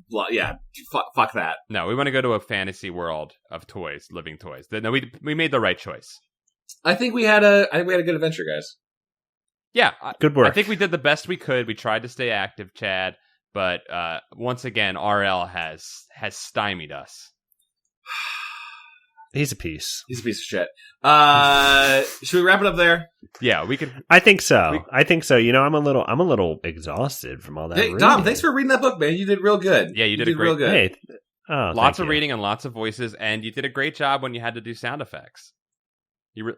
[SPEAKER 2] fuck that.
[SPEAKER 3] No, we want to go to a fantasy world of toys, living toys. No, we made the right choice.
[SPEAKER 2] I think we had a good adventure, guys.
[SPEAKER 3] Yeah,
[SPEAKER 1] good work.
[SPEAKER 3] I think we did the best we could. We tried to stay active, Chad, but once again, RL has stymied us.
[SPEAKER 1] He's a piece.
[SPEAKER 2] He's a piece of shit. Should we wrap it up there?
[SPEAKER 3] Yeah, we could.
[SPEAKER 1] I think so. You know, I'm a little exhausted from all that.
[SPEAKER 2] Hey, Dom, thanks for reading that book, man. You did real good.
[SPEAKER 3] Yeah, you did real good.
[SPEAKER 1] Hey,
[SPEAKER 3] lots of reading and lots of voices, and you did a great job when you had to do sound effects.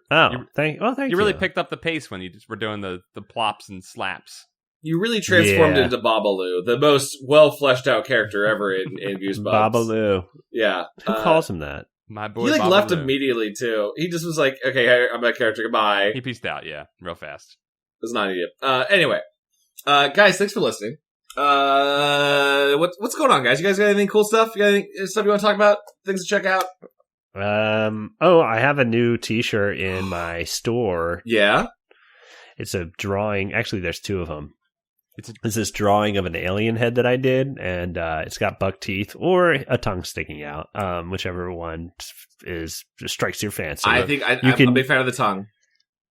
[SPEAKER 1] Thank you.
[SPEAKER 3] You really picked up the pace when you were doing the plops and slaps.
[SPEAKER 2] You really transformed into Babalu, the most well fleshed out character ever in Goosebumps.
[SPEAKER 1] Babalu.
[SPEAKER 2] Yeah.
[SPEAKER 1] Who calls him that?
[SPEAKER 3] My boy.
[SPEAKER 2] He
[SPEAKER 3] Babalu.
[SPEAKER 2] left immediately too. He just was like, "Okay, I'm that character. Goodbye."
[SPEAKER 3] He pieced out. Yeah, real fast.
[SPEAKER 2] It's not an idiot. Anyway, guys, thanks for listening. What's going on, guys? You guys got anything cool stuff? You got any stuff you want to talk about? Things to check out?
[SPEAKER 1] I have a new T-shirt in my store.
[SPEAKER 2] Yeah,
[SPEAKER 1] it's a drawing. Actually, there's two of them. It's this drawing of an alien head that I did, and it's got buck teeth or a tongue sticking out, whichever one strikes your fancy.
[SPEAKER 2] I think I'm a big fan of the tongue.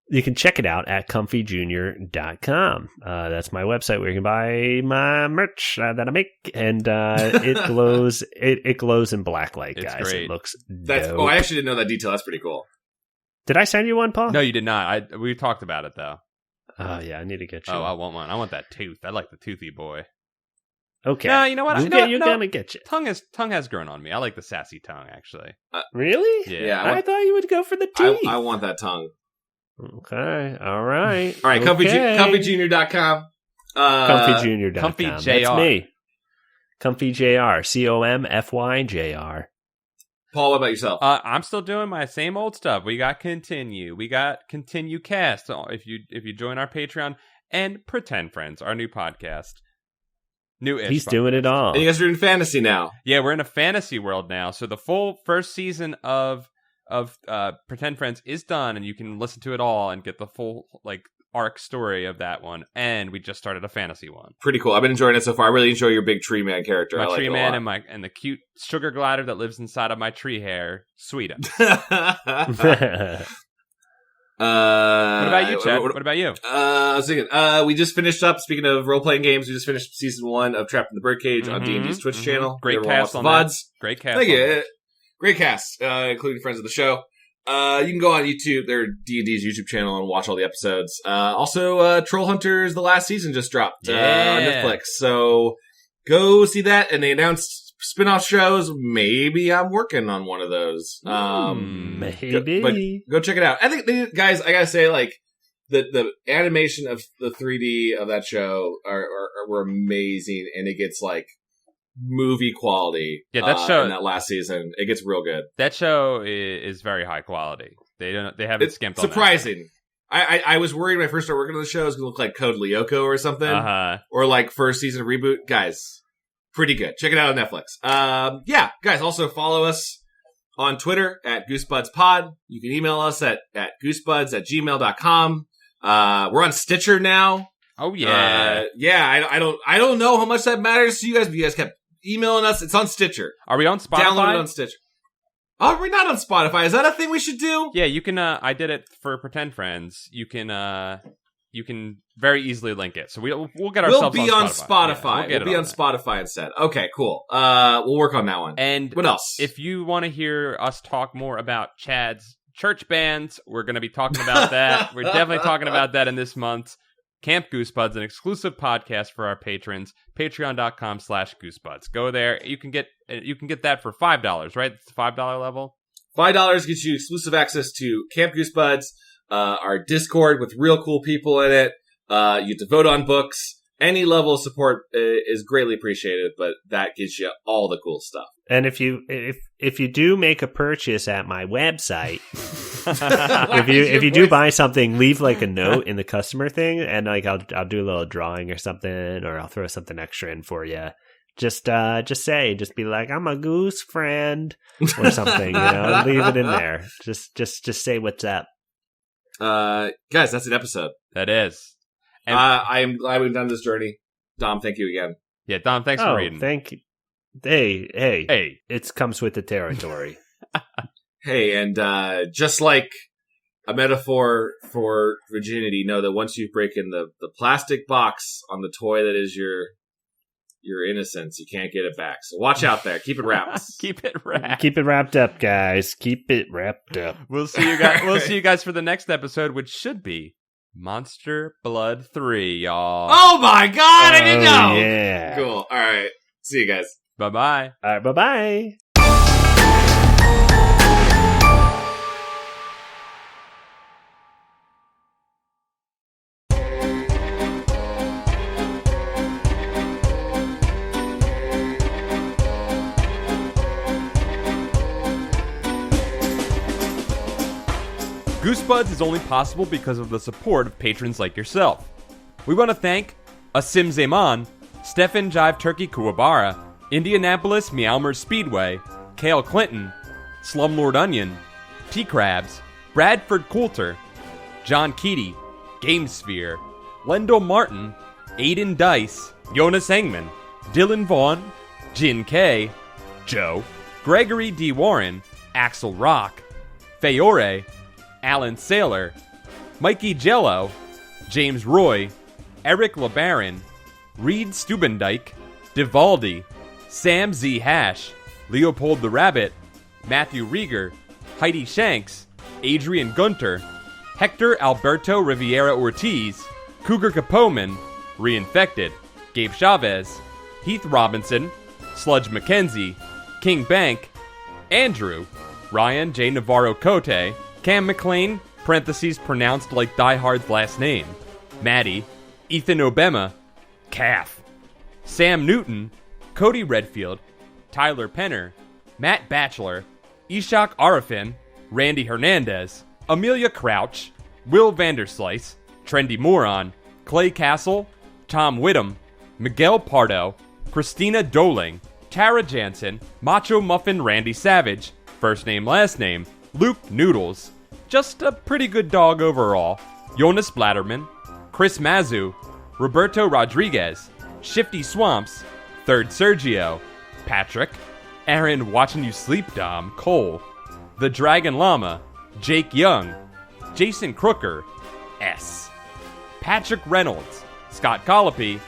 [SPEAKER 1] You can check it out at comfyjunior.com. That's my website where you can buy my merch that I make, and it glows. It glows in black light, guys. It's great. It looks dope.
[SPEAKER 2] I actually didn't know that detail. That's pretty cool.
[SPEAKER 1] Did I send you one, Paul?
[SPEAKER 3] No, you did not. We talked about it though.
[SPEAKER 1] Oh, yeah, I need to get you.
[SPEAKER 3] Oh, I want one. I want that tooth. I like the toothy boy.
[SPEAKER 1] Okay.
[SPEAKER 3] No, you know what?
[SPEAKER 1] You're gonna get you.
[SPEAKER 3] Tongue has grown on me. I like the sassy tongue, actually.
[SPEAKER 1] Really?
[SPEAKER 3] Yeah.
[SPEAKER 1] I thought you would go for the teeth.
[SPEAKER 2] I want that tongue.
[SPEAKER 1] Okay. All right.
[SPEAKER 2] All right.
[SPEAKER 1] Okay.
[SPEAKER 2] Comfyjunior.com.
[SPEAKER 1] Comfyjunior.com.
[SPEAKER 3] Comfy JR.
[SPEAKER 1] That's me. Comfy JR. COMFYJR.
[SPEAKER 2] Paul, what about yourself?
[SPEAKER 3] I'm still doing my same old stuff. We got Continue. We got Continue Cast. If you join our Patreon, and Pretend Friends, our new podcast. New-ish.
[SPEAKER 1] He's doing it all.
[SPEAKER 2] And you guys are in fantasy now.
[SPEAKER 3] Yeah, we're in a fantasy world now. So the full first season of Pretend Friends is done, and you can listen to it all and get the full arc story of that one. And we just started a fantasy one.
[SPEAKER 2] Pretty cool. I've been enjoying it so far. I really enjoy your big tree man character.
[SPEAKER 3] My
[SPEAKER 2] I
[SPEAKER 3] tree
[SPEAKER 2] like
[SPEAKER 3] man and the cute sugar glider that lives inside of my tree hair. Sweeta. What about you, Chad? What about you?
[SPEAKER 2] I was thinking, we just finished up, speaking of role-playing games, we just finished season 1 of Trapped in the Birdcage on D&D's Twitch channel.
[SPEAKER 3] Great cast on
[SPEAKER 2] VODs.
[SPEAKER 3] that. Great cast.
[SPEAKER 2] Thank you. Great cast, including friends of the show. You can go on YouTube, their D&D's YouTube channel, and watch all the episodes. Also, Troll Hunters, the last season just dropped on Netflix. So go see that. And they announced spin-off shows. Maybe I'm working on one of those.
[SPEAKER 1] Maybe.
[SPEAKER 2] Go check it out. I think, guys, I gotta say, the animation of the 3D of that show were amazing, and it gets movie quality.
[SPEAKER 3] Yeah, that show
[SPEAKER 2] in that last season, it gets real good.
[SPEAKER 3] That show is very high quality. They haven't skimped on
[SPEAKER 2] surprising. I was worried when I first started working on the show it was gonna look like Code Lyoko or something, or first season reboot. Guys, pretty good. Check it out on Netflix. Guys, also follow us on Twitter at GoosebudsPod. You can email us at goosebuds@gmail.com. We're on Stitcher now.
[SPEAKER 3] Oh yeah.
[SPEAKER 2] I don't know how much that matters to you guys, but you guys kept emailing us. It's on Stitcher.
[SPEAKER 3] Are we on Spotify?
[SPEAKER 2] Download it on Stitcher. Oh, we're not on Spotify. Is that a thing we should do?
[SPEAKER 3] Yeah, you can. I did it for Pretend Friends. You can very easily link it. So we'll get ourselves.
[SPEAKER 2] We'll be on
[SPEAKER 3] Spotify.
[SPEAKER 2] Yeah, we'll be on Spotify instead. Okay, cool. We'll work on that one.
[SPEAKER 3] And
[SPEAKER 2] what else?
[SPEAKER 3] If you want to hear us talk more about Chad's church bands, we're going to be talking about that. We're definitely talking about that in this month. Camp Goosebuds, an exclusive podcast for our patrons. Patreon.com/Goosebuds. Go there. You can get that for $5, right? It's the $5 level.
[SPEAKER 2] $5 gets you exclusive access to Camp Goosebuds, our Discord with real cool people in it. You get to vote on books, Any level of support is greatly appreciated, but that gives you all the cool stuff.
[SPEAKER 1] And if you do make a purchase at my website, if you do buy something, leave like a note in the customer thing, and like I'll do a little drawing or something, or I'll throw something extra in for you. Just be like, I'm a goose friend or something, leave it in there. Just say what's up.
[SPEAKER 2] Guys, that's an episode.
[SPEAKER 3] That is. And
[SPEAKER 2] I am glad we've done this journey. Dom, thank you again.
[SPEAKER 3] Yeah, Dom, thanks for reading.
[SPEAKER 1] Thank you. Hey. It comes with the territory.
[SPEAKER 2] Hey, and just like a metaphor for virginity, know that once you break in the plastic box on the toy that is your innocence, you can't get it back. So watch out there. Keep it wrapped.
[SPEAKER 3] Keep it wrapped.
[SPEAKER 1] Keep it wrapped up, guys. Keep it wrapped up.
[SPEAKER 3] We'll see you guys. We'll see you guys for the next episode, which should be Monster Blood 3, y'all.
[SPEAKER 2] Oh my god, I didn't know!
[SPEAKER 1] Yeah.
[SPEAKER 2] Cool. Alright. See you guys.
[SPEAKER 3] Bye-bye.
[SPEAKER 1] Alright, bye-bye.
[SPEAKER 3] Goosebuds is only possible because of the support of patrons like yourself. We want to thank Asim Zaman, Stefan Jive Turkey Kuwabara, Indianapolis Meowmer Speedway, Kale Clinton, Slumlord Onion, T-Crabs, Bradford Coulter, John Keaty, GameSphere, Lendl Martin, Aiden Dice, Jonas Engman, Dylan Vaughn, Jin K, Joe, Gregory D. Warren, Axel Rock, Fayore, Alan Saylor, Mikey Jello, James Roy, Eric LeBaron, Reed Stubendike, Divaldi, Sam Z. Hash, Leopold the Rabbit, Matthew Rieger, Heidi Shanks, Adrian Gunter, Hector Alberto Riviera Ortiz, Cougar Capoman, Reinfected, Gabe Chavez, Heath Robinson, Sludge McKenzie, King Bank, Andrew, Ryan J. Navarro Cote, Cam McLean, parentheses pronounced like Die Hard's last name, Maddie, Ethan Obama, Calf, Sam Newton, Cody Redfield, Tyler Penner, Matt Batchelor, Ishak Arifin, Randy Hernandez, Amelia Crouch, Will Vanderslice, Trendy Moron, Clay Castle, Tom Whittam, Miguel Pardo, Christina Doling, Tara Jansen, Macho Muffin Randy Savage, first name last name, Luke Noodles, just a pretty good dog overall, Jonas Blatterman, Chris Mazu, Roberto Rodriguez, Shifty Swamps, Third Sergio, Patrick, Aaron Watching You Sleep Dom, Cole, The Dragon Llama, Jake Young, Jason Crooker, S, Patrick Reynolds, Scott Colopy,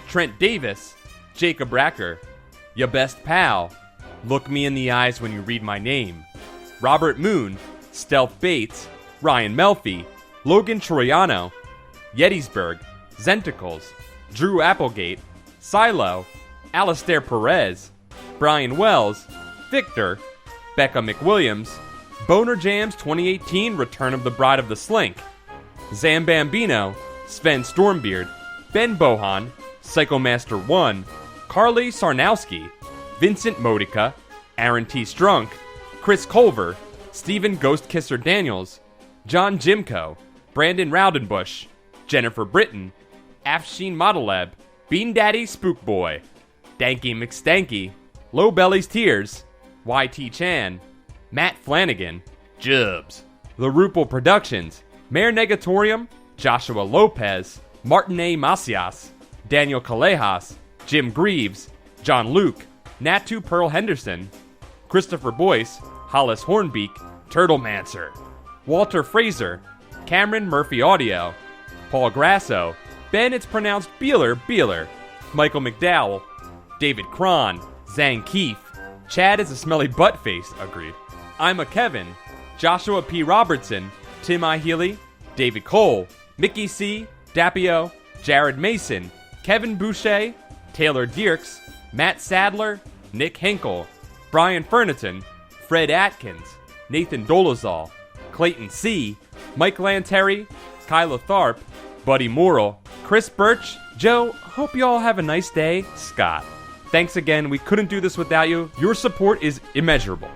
[SPEAKER 3] Trent Davis, Jacob Racker, Ya Best Pal, Look Me in the Eyes When You Read My Name, Robert Moon, Stealth Bates, Ryan Melfi, Logan Troiano, Yetisburg, Zenticles, Drew Applegate, Silo, Alistair Perez, Brian Wells, Victor, Becca McWilliams, Boner Jams 2018 Return of the Bride of the Slink, Zambambino, Sven Stormbeard, Ben Bohan, Psychomaster 1, Carly Sarnowski, Vincent Modica, Aaron T. Strunk, Chris Culver, Stephen Ghostkisser Daniels, John Jimco, Brandon Rowdenbush, Jennifer Britton, Afshin Modeleb, Bean Daddy Spook Boy, Danky McStanky, Low Belly's Tears, YT Chan, Matt Flanagan, Jubs, The Rupel Productions, Mayor Negatorium, Joshua Lopez, Martin A. Macias, Daniel Callejas, Jim Greaves, John Luke, Natu Pearl Henderson, Christopher Boyce, Hollis Hornbeak, Turtlemancer, Walter Fraser, Cameron Murphy Audio, Paul Grasso, Ben It's Pronounced Beeler, Michael McDowell, David Cron, Zhang Keefe, Chad is a Smelly Buttface, agreed, I'm a Kevin, Joshua P. Robertson, Tim I. Healy, David Cole, Mickey C., Dapio, Jared Mason, Kevin Boucher, Taylor Dierks, Matt Sadler, Nick Henkel, Brian Ferniton, Fred Atkins, Nathan Dolezal, Clayton C., Mike Lanterry, Kyla Tharp, Buddy Morrill, Chris Birch, Joe, hope you all have a nice day, Scott. Thanks again. We couldn't do this without you. Your support is immeasurable.